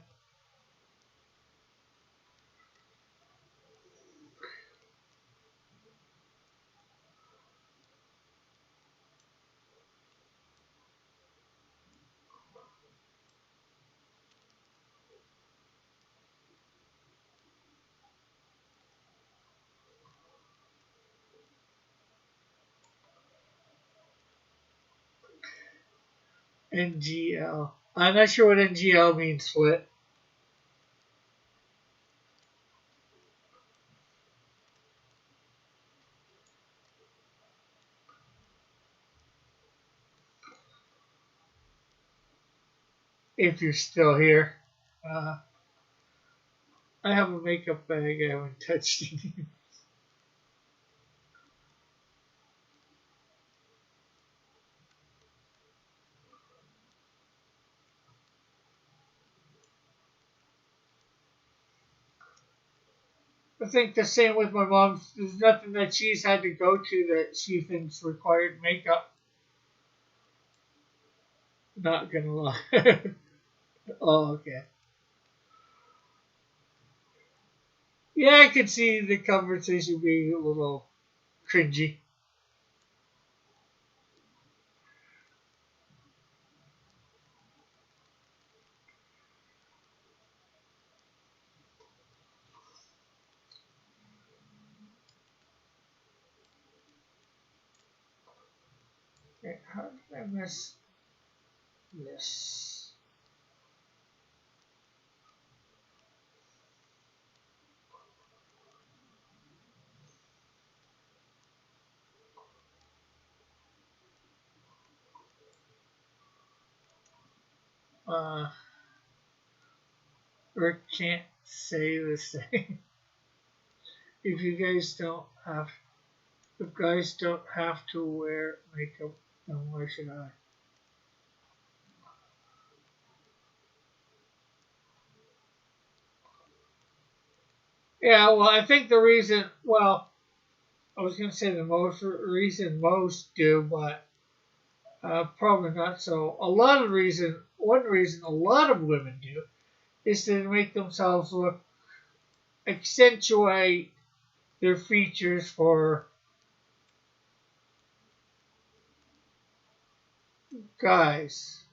NGL. I'm not sure what NGL means, Flit. If you're still here. I have a makeup bag I haven't touched in years. I think the same with my mom. There's nothing that she's had to go to that she thinks required makeup. Not gonna lie. Oh, okay. Yeah, I could see the conversation being a little cringy. Okay, how did I miss this? Uh, Rick can't say the same. If you guys don't have, if guys don't have to wear makeup, then why should I? Yeah, well, I think the reason, well, I was going to say the most reason most do, but probably not so. One reason a lot of women do is to make themselves look, accentuate their features for guys.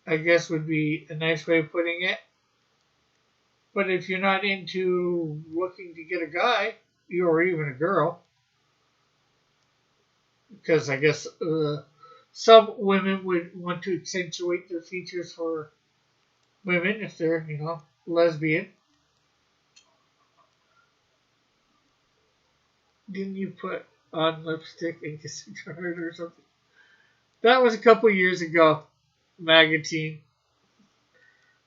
I guess would be a nice way of putting it. But if you're not into looking to get a guy, or even a girl, because I guess some women would want to accentuate their features for women if they're, lesbian. Didn't you put on lipstick and kiss a card or something? That was a couple years ago. Magazine.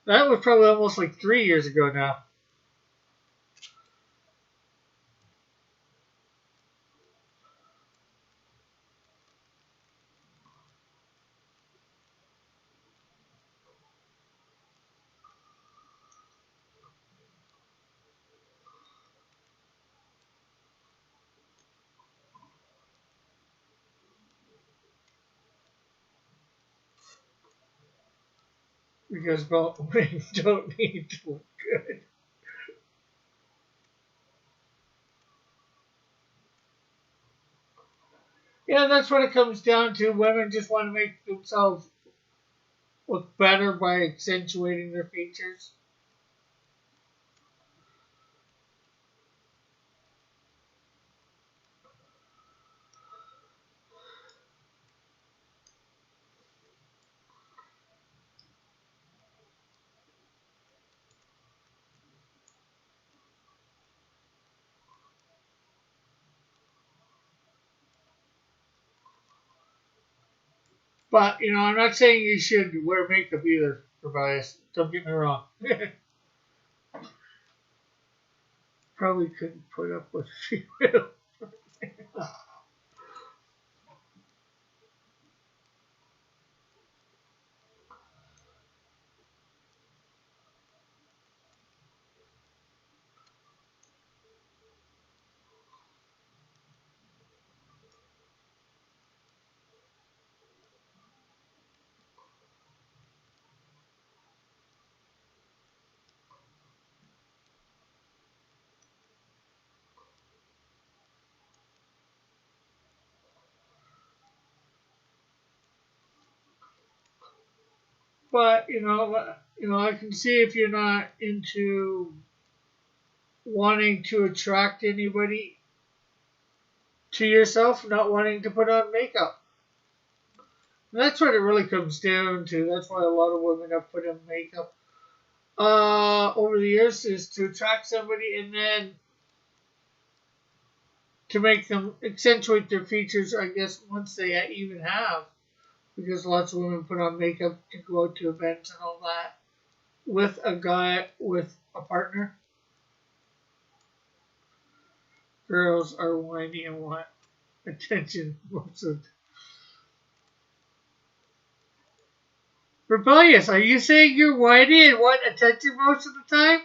That was probably almost like 3 years ago now. Because well, women don't need to look good. Yeah, that's what it comes down to. Women just want to make themselves look better by accentuating their features. But, I'm not saying you should wear makeup either, Tobias. Don't get me wrong. Probably couldn't put up with female. But, I can see if you're not into wanting to attract anybody to yourself, not wanting to put on makeup. And that's what it really comes down to. That's why a lot of women have put on makeup over the years is to attract somebody and then to make them accentuate their features, I guess, once they even have. Because lots of women put on makeup to go out to events and all that with a guy, with a partner. Girls are whiny and want attention most of the Rebellious, are you saying you're whiny and want attention most of the time?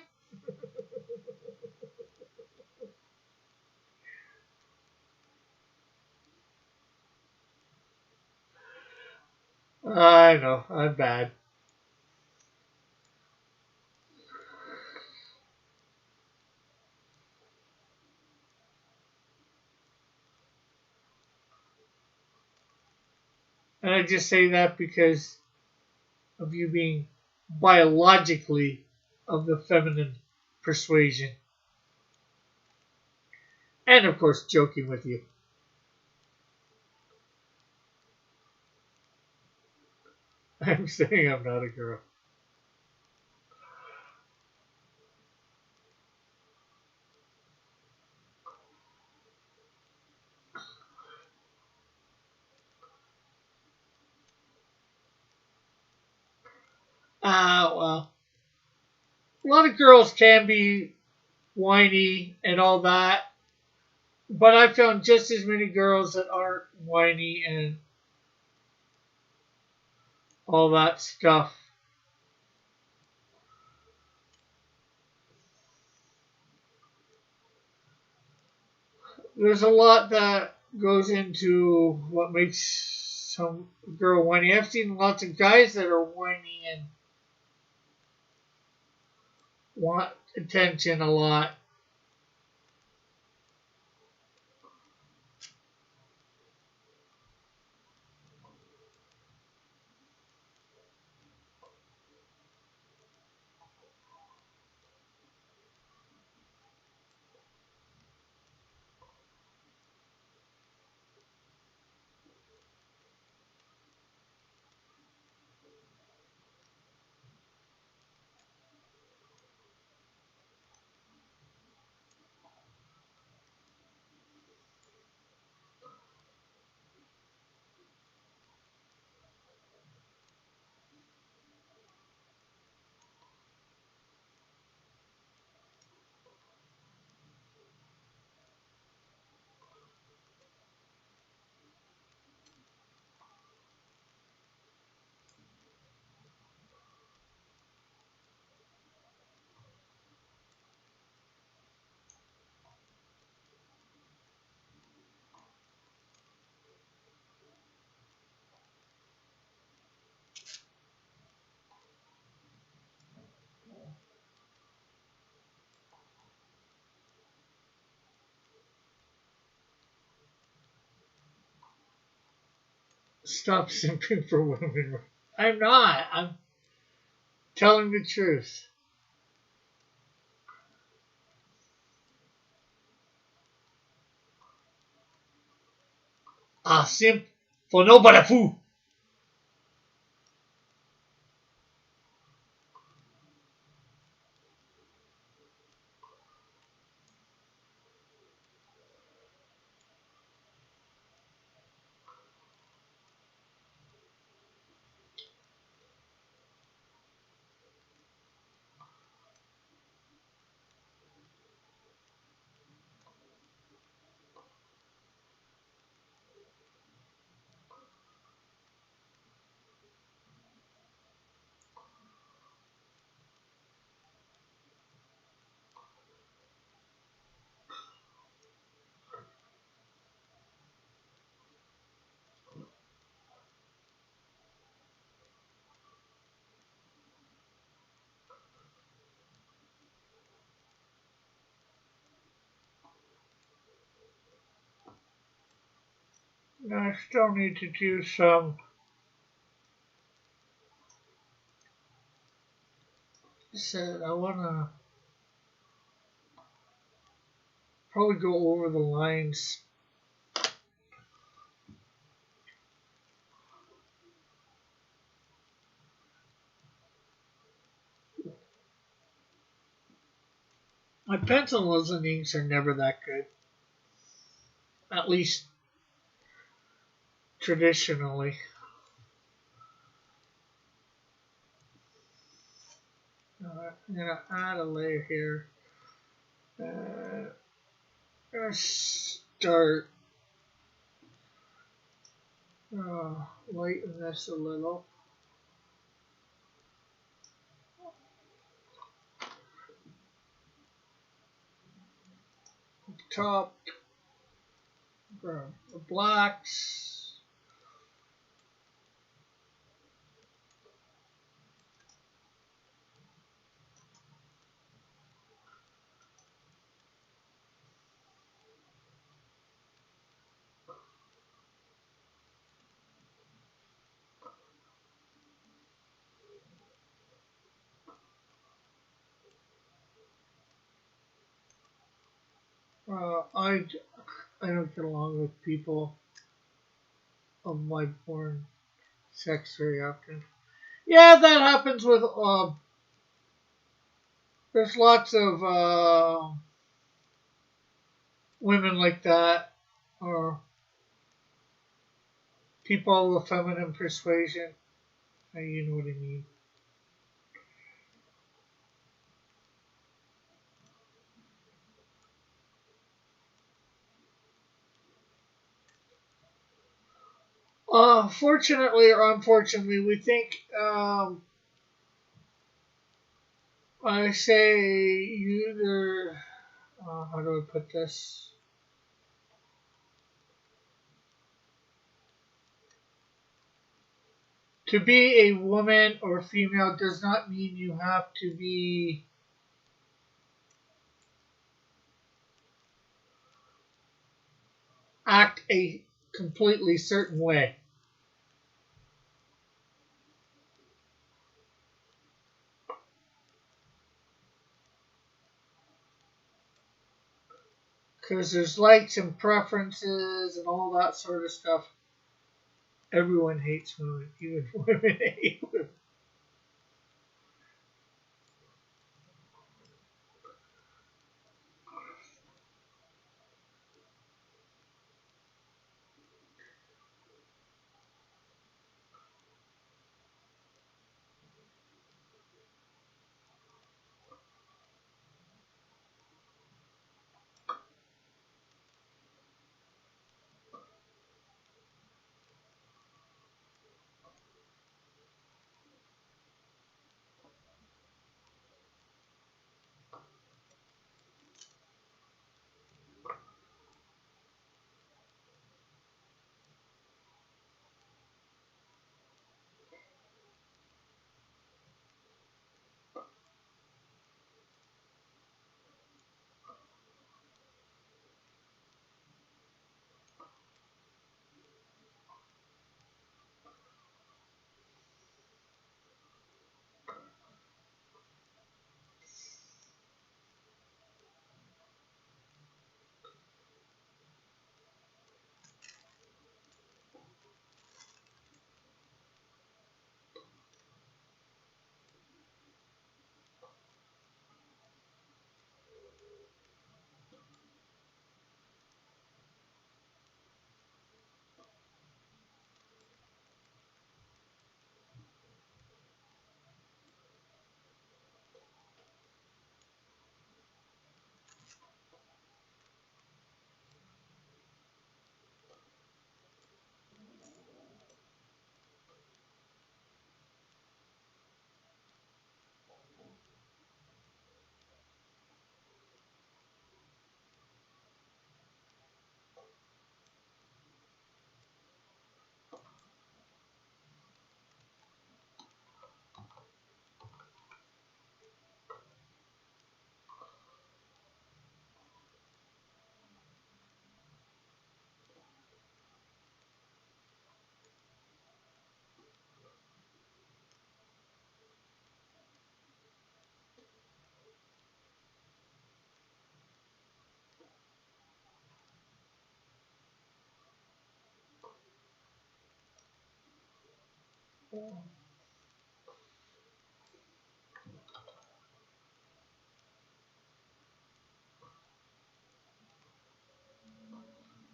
I know, I'm bad. And I just say that because of you being biologically of the feminine persuasion. And of course, joking with you. I'm saying I'm not a girl. Well, a lot of girls can be whiny and all that, but I found just as many girls that aren't whiny and all that stuff. There's a lot that goes into what makes some girl whiny. I've seen lots of guys that are whiny and want attention a lot. Stop simping for women. I'm not. I'm telling the truth. Simp for nobody foo. I still need to do some. Said I wanna probably go over the lines. My pencils and inks are never that good. At least traditionally. I'm gonna add a layer here. I'm gonna start lighten this a little. Top, grab the blacks. I don't get along with people of my born sex very often. Yeah, that happens with there's lots of women like that, or people of feminine persuasion. You know what I mean. Fortunately or unfortunately, we think, I say either, how do I put this? To be a woman or female does not mean you have to be act a completely certain way. Because there's likes and preferences and all that sort of stuff. Everyone hates women, even women hate women.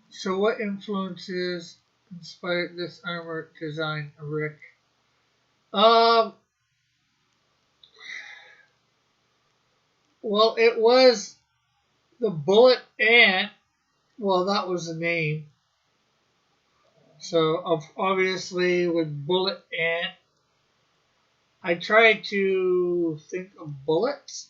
So, what influences inspired this armor design, Rick? Um, well, it was the Bullet Ant. Well, that was the name. So, obviously, with Bullet Ant, I tried to think of bullets.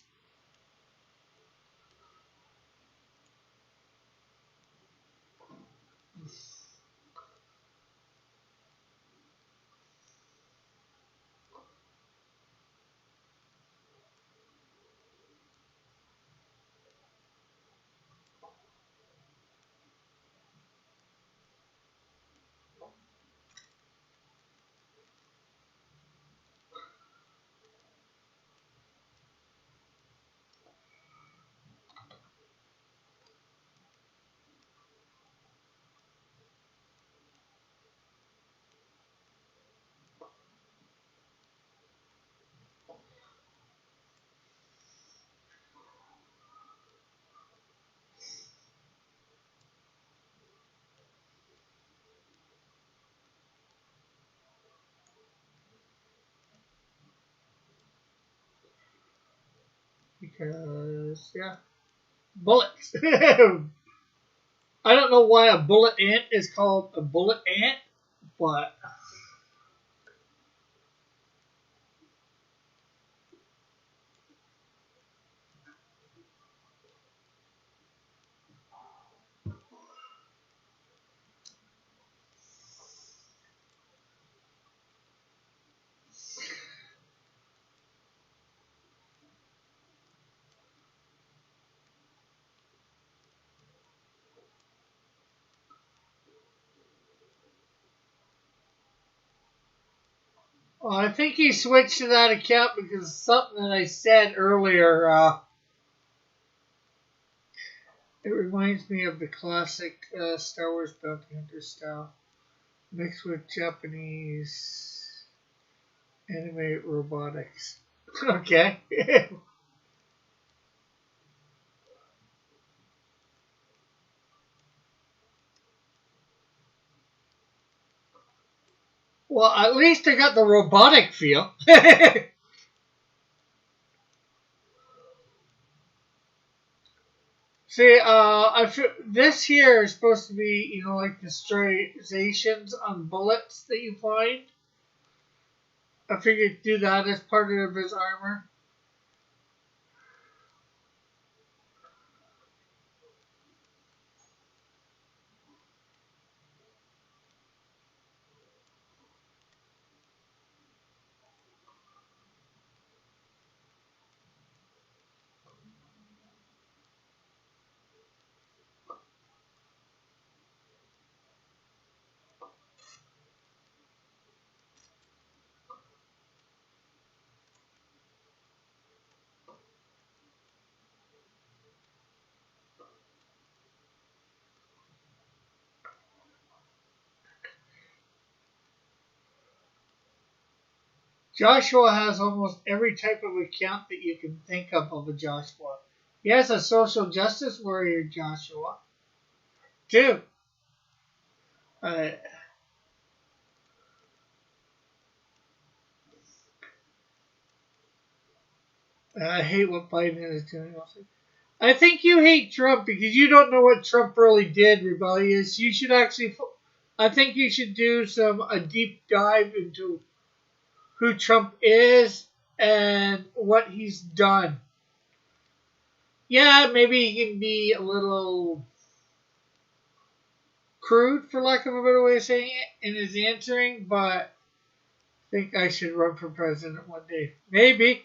because, yeah, bullets. I don't know why a bullet ant is called a bullet ant, but well, I think he switched to that account because something that I said earlier. It reminds me of the classic Star Wars Bounty Hunter style, mixed with Japanese anime robotics. Okay. Well, at least I got the robotic feel. See, this here is supposed to be, like the striations on bullets that you find. I figured do that as part of his armor. Joshua has almost every type of account that you can think of a Joshua. He has a social justice warrior Joshua, too. Uh, I hate what Biden is doing. I think you hate Trump because you don't know what Trump really did, rebellious. You should actually, I think you should do a deep dive into who Trump is and what he's done. Yeah, maybe he can be a little crude, for lack of a better way of saying it, in his answering, but I think I should run for president one day. Maybe.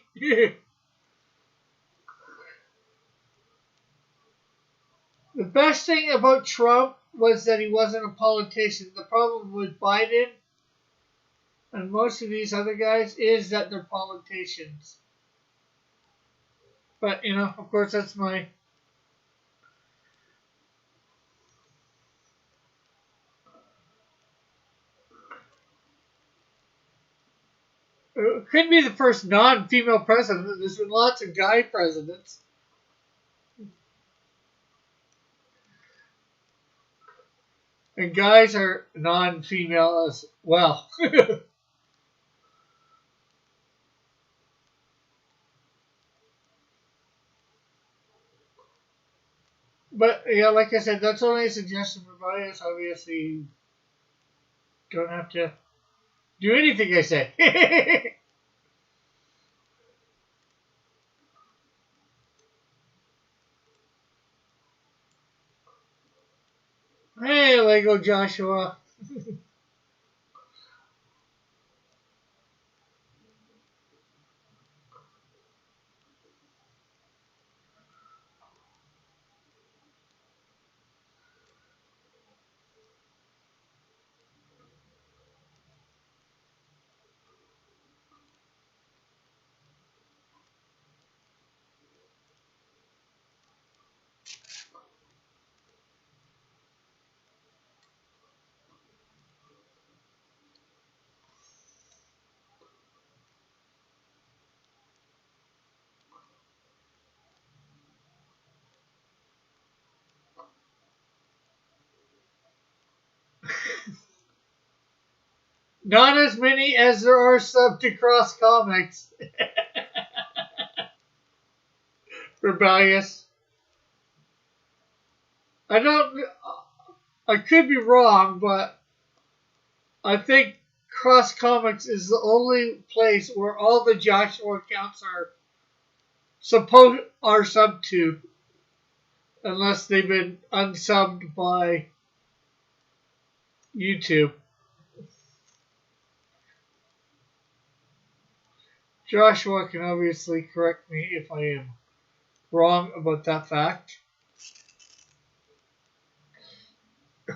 The best thing about Trump was that he wasn't a politician. The problem with Biden and most of these other guys is that they're politicians. But, of course, that's my. It couldn't be the first non female president. There's been lots of guy presidents. And guys are non female as well. But, yeah, like I said, that's only a suggestion for bias. Obviously, don't have to do anything I say. Hey, Lego Joshua. Not as many as there are sub to Cross Comics. rebellious. I don't. I could be wrong, but I think Cross Comics is the only place where all the Joshua accounts are subbed to, unless they've been unsubbed by YouTube. Joshua can obviously correct me if I am wrong about that fact.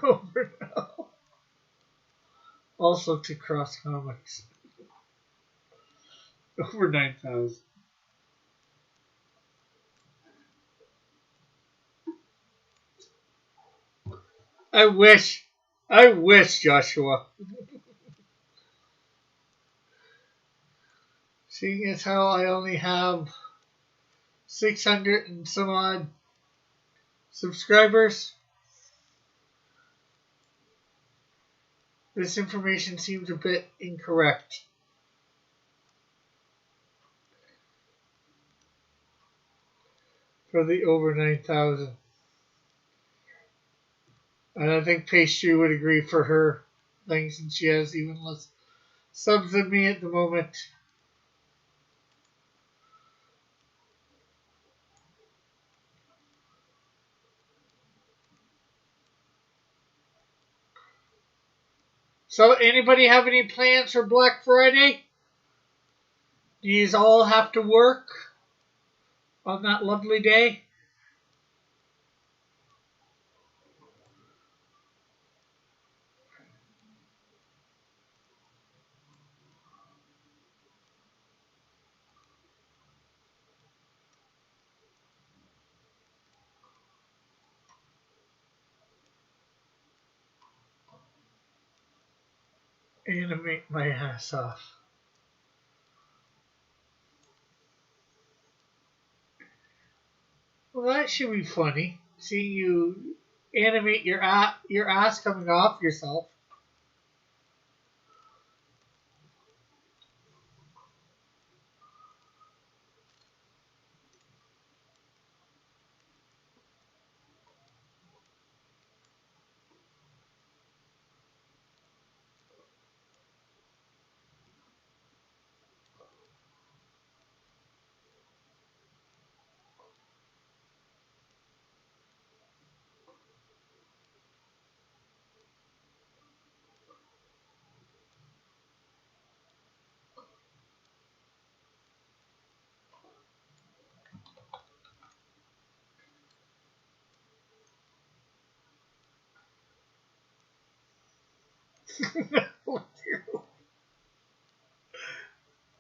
Over now. Also to Cross Comics. Over 9,000. I wish. I wish, Joshua. Seeing as how I only have 600 and some odd subscribers, this information seems a bit incorrect for the over 9,000. And I think Pastry would agree for her thing since she has even less subs than me at the moment. So, anybody have any plans for Black Friday? Do you all have to work on that lovely day? Animate my ass off. Well, that should be funny. Seeing you animate your ass coming off yourself.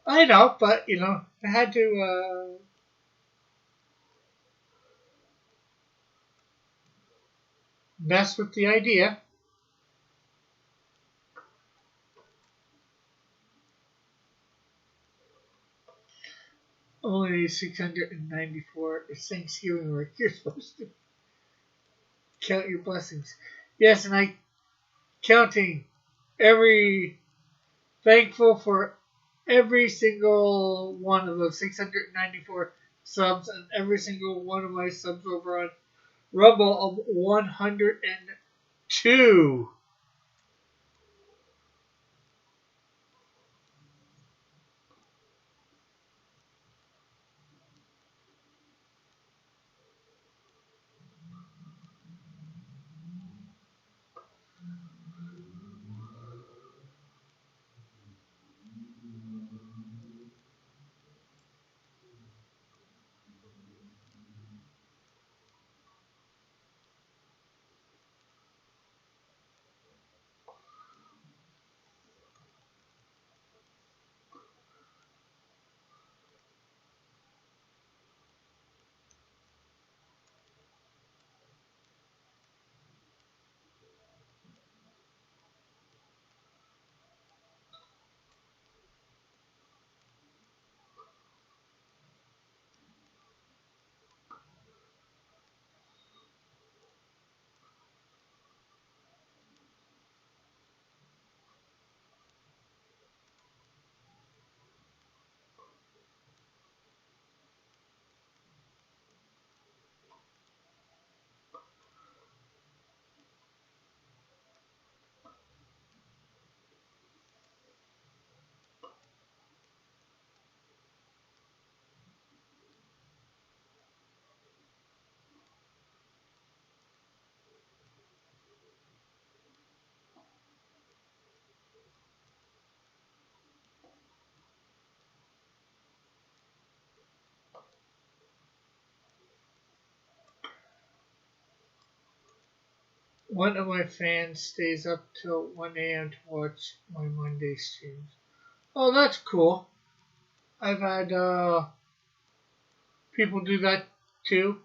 I know, but I had to mess with the idea. Only 694 is Thanksgiving week. You're supposed to count your blessings. Yes, and I counting every thankful for every single one of those 694 subs and every single one of my subs over on Rumble of 102. one of my fans stays up till 1 a.m. to watch my Monday streams. Oh, that's cool. I've had people do that too.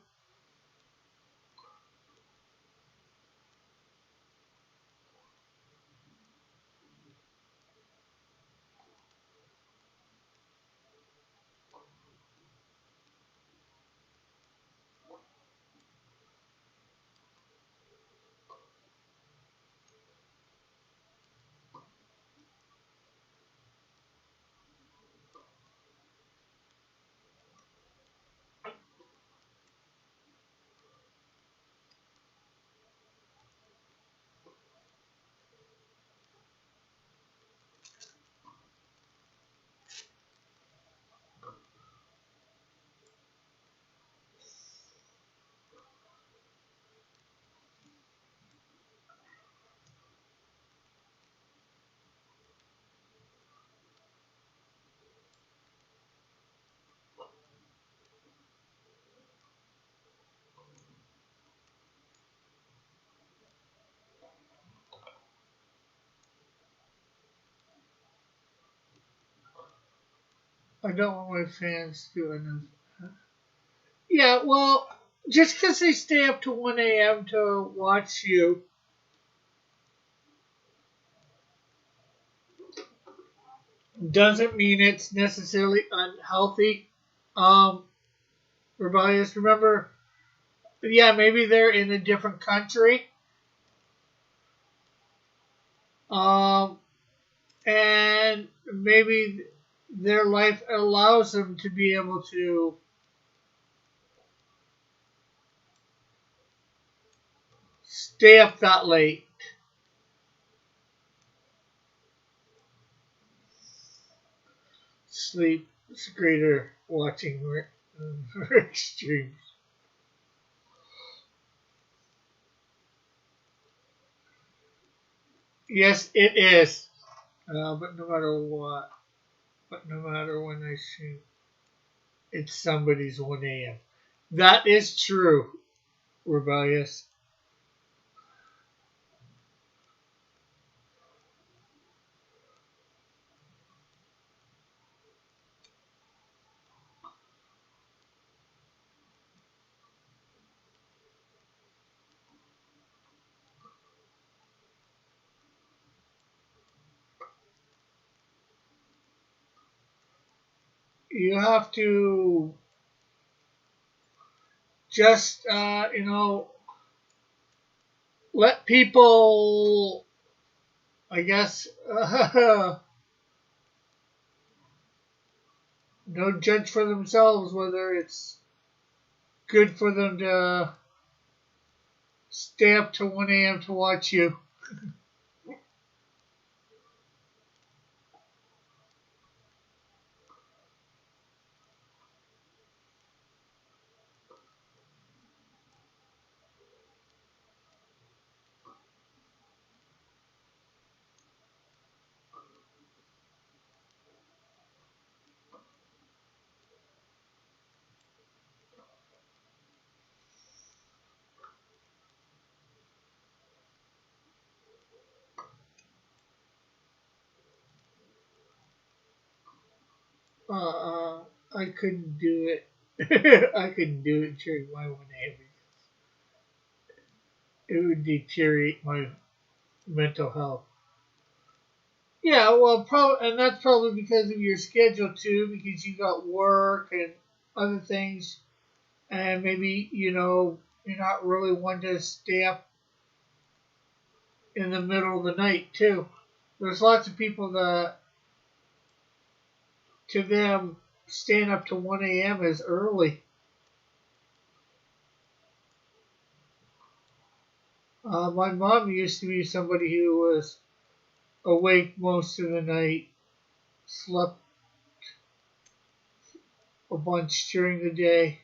I don't want my fans doing this. Yeah, well, just because they stay up to 1 a.m. to watch you doesn't mean it's necessarily unhealthy. Um, Rebellious, remember, yeah, maybe they're in a different country. Um, and maybe their life allows them to be able to stay up that late. Sleep is greater watching streams. Yes, it is. But no matter what, but no matter when I stream, it's somebody's 1 a.m. That is true, Rebellious. You have to just, let people, I guess, don't judge for themselves whether it's good for them to stay up to 1 a.m. to watch you. I couldn't do it. I couldn't do it during my 1 a.m. It would deteriorate my mental health. Yeah, well, probably, and that's probably because of your schedule too, because you got work and other things, and maybe you're not really one to stay up in the middle of the night too. There's lots of people that, to them, staying up to 1 a.m. is early. My mom used to be somebody who was awake most of the night, slept a bunch during the day.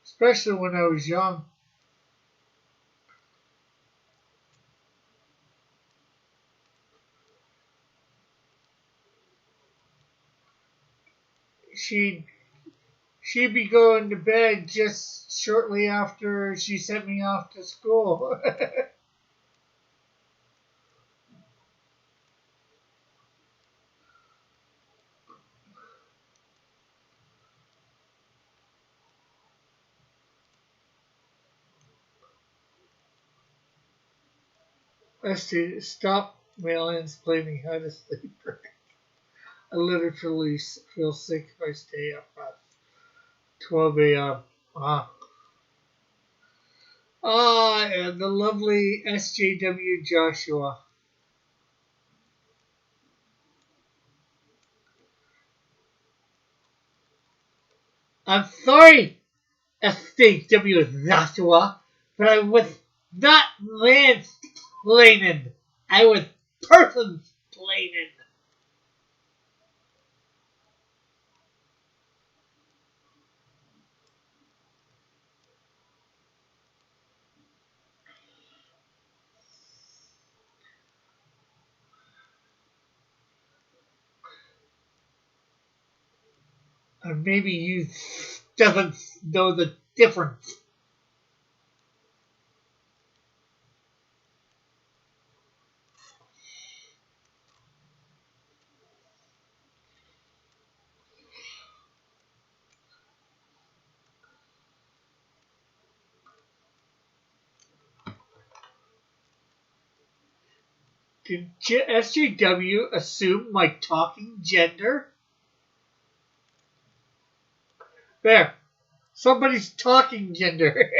Especially when I was young. She she'd be going to bed just shortly after she sent me off to school. Let's see. Stop mansplaining how to sleep. I literally feel sick if I stay up past 12 a.m. Ah. And the lovely SJW Joshua. I'm sorry, SJW Joshua, but I was not mansplaining. I was person-splaining. Or maybe you doesn't know the difference. Did SJW assume my talking gender? There. Somebody's talking gender.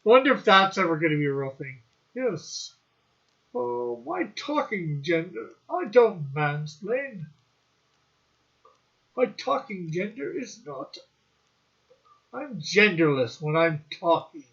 Wonder if that's ever going to be a real thing. Yes. Oh, my talking gender. I don't mansplain. My talking gender is not. I'm genderless when I'm talking.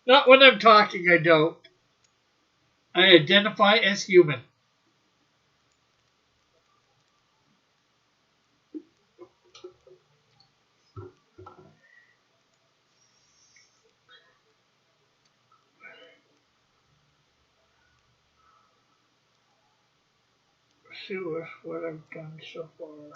Not when I'm talking, I don't. I identify as human. Let's see what I've done so far.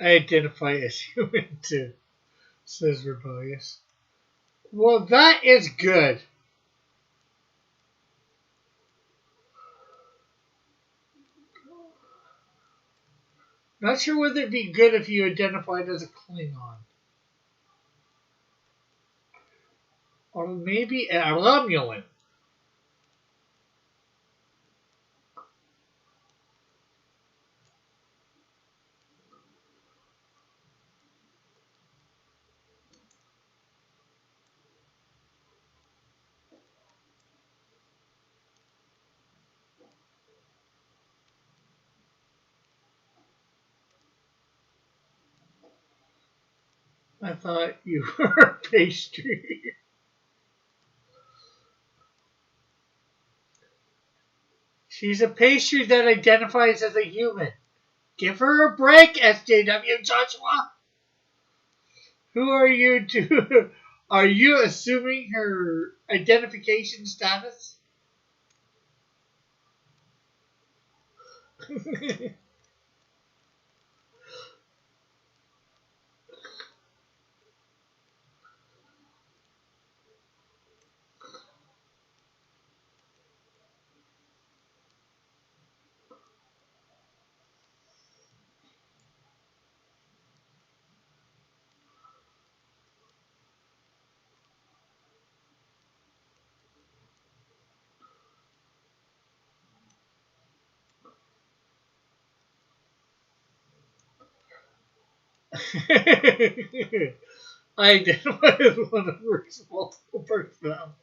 I identify as human too, says Rebellious. Well, that is good. Not sure whether it'd be good if you identified as a Klingon. Or maybe a Romulan. I thought you were a pastry. She's a pastry that identifies as a human. Give her a break, SJW Joshua. Who are you to? Are you assuming her identification status? I identify as one of Rick's multiple personalities.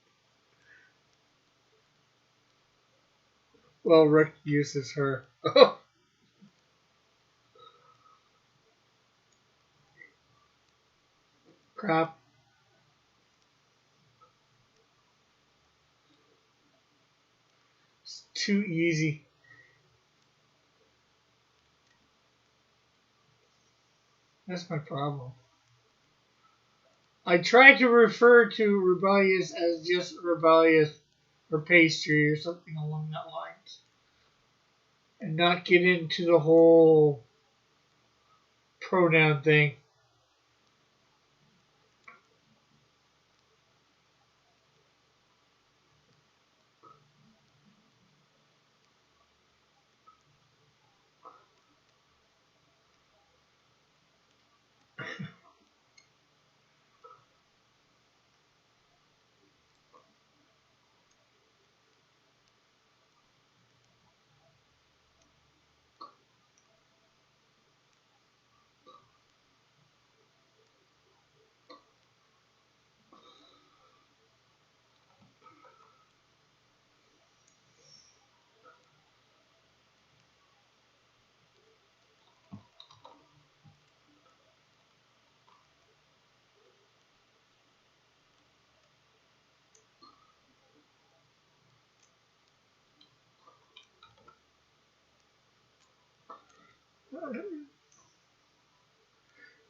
Well, Rick uses her. Oh, crap. It's too easy. That's my problem. I try to refer to rebellious as just rebellious or pastry or something along that lines, and not get into the whole pronoun thing.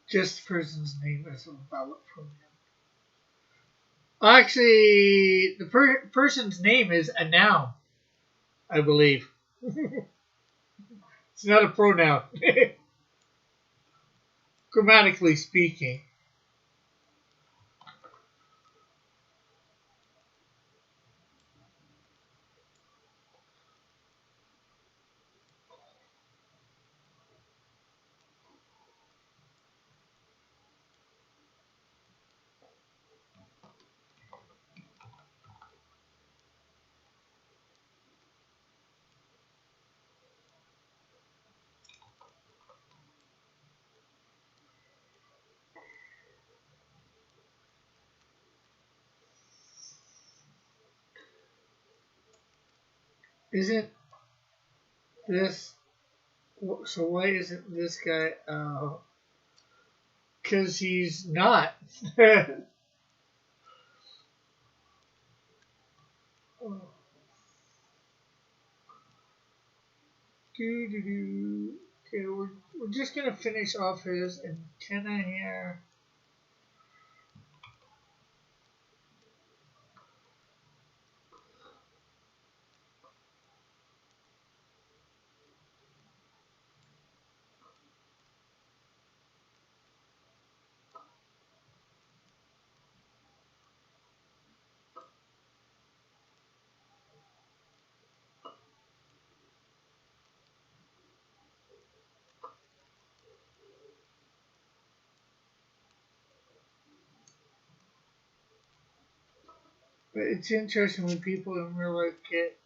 Just the person's name as a valid pronoun. Actually, the person's name is a noun, I believe. It's not a pronoun, grammatically speaking. Isn't this so? Why isn't this guy? Because he's not. Okay, we're just gonna finish off his antenna here. But it's interesting when people in real life get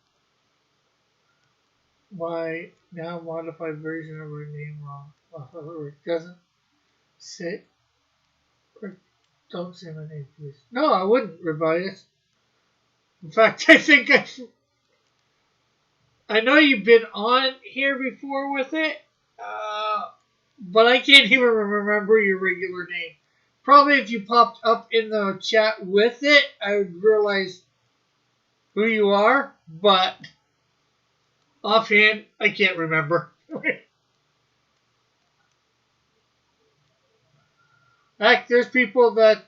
my now modified version of her name wrong. Or it doesn't say, or don't say my name, please. No, I wouldn't, Rebellious. In fact, I know you've been on here before with it, but I can't even remember your regular name. Probably if you popped up in the chat with it, I would realize who you are, but offhand, I can't remember. Heck, there's people that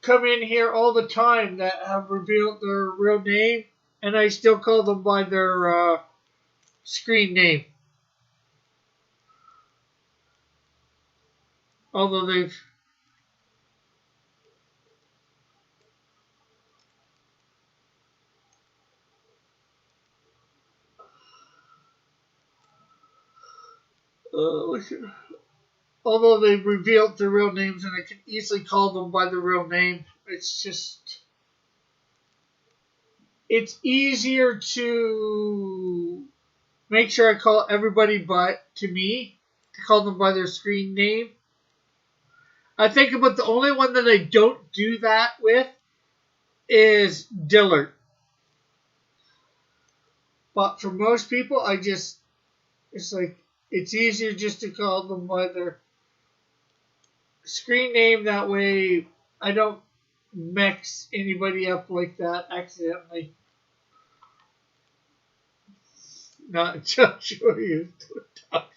come in here all the time that have revealed their real name, and I still call them by their screen name. Although they've although they've revealed their real names, and I can easily call them by their real name. It's easier to make sure I call everybody by to me to call them by their screen name. I think about the only one that I don't do that with is Dillard. But for most people, it's like, it's easier just to call them by their screen name. That way I don't mix anybody up like that accidentally. Not sure you talking.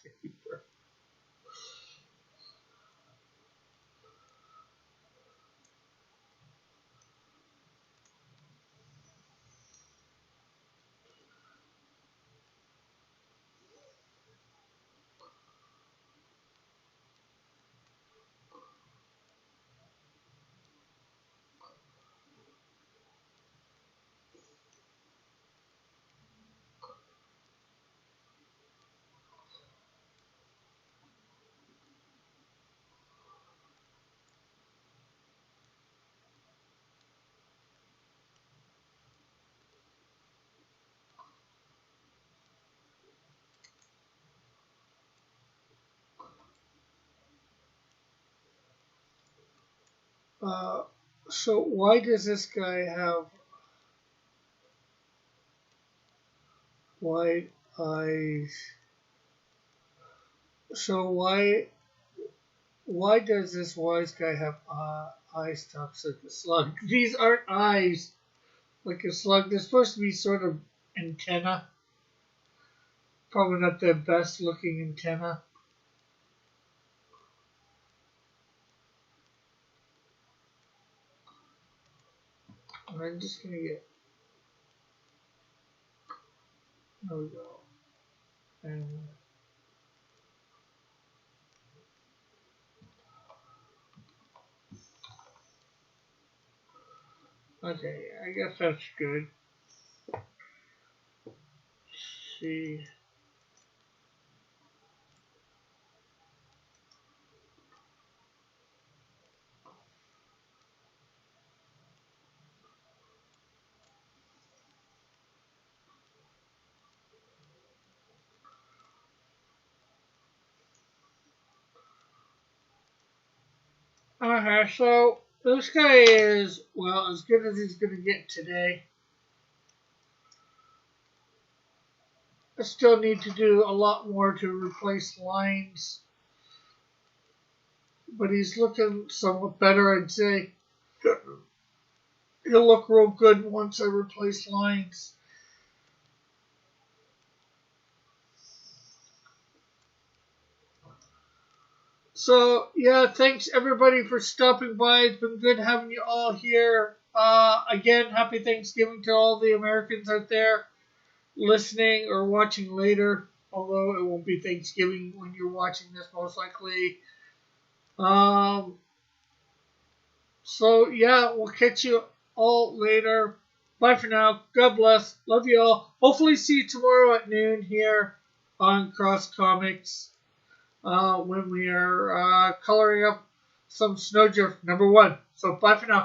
Uh, so why does this guy have white eyes? So why does this wise guy have eye stalks like a slug? These aren't eyes like a slug. They're supposed to be sort of antenna. Probably not the best looking antenna. And I'm just gonna get, there we go. And okay, I guess that's good. Let's see. Okay, so this guy is, well, as good as he's gonna get today. I still need to do a lot more to replace lines, but he's looking somewhat better, I'd say. He'll look real good once I replace lines. So, yeah, thanks everybody for stopping by. It's been good having you all here. Again, happy Thanksgiving to all the Americans out there listening or watching later, although it won't be Thanksgiving when you're watching this, most likely. Um, so, yeah, we'll catch you all later. Bye for now. God bless. Love you all. Hopefully, see you tomorrow at noon here on Cross Comics when we are coloring up some Snowdrift #1. So, bye for now.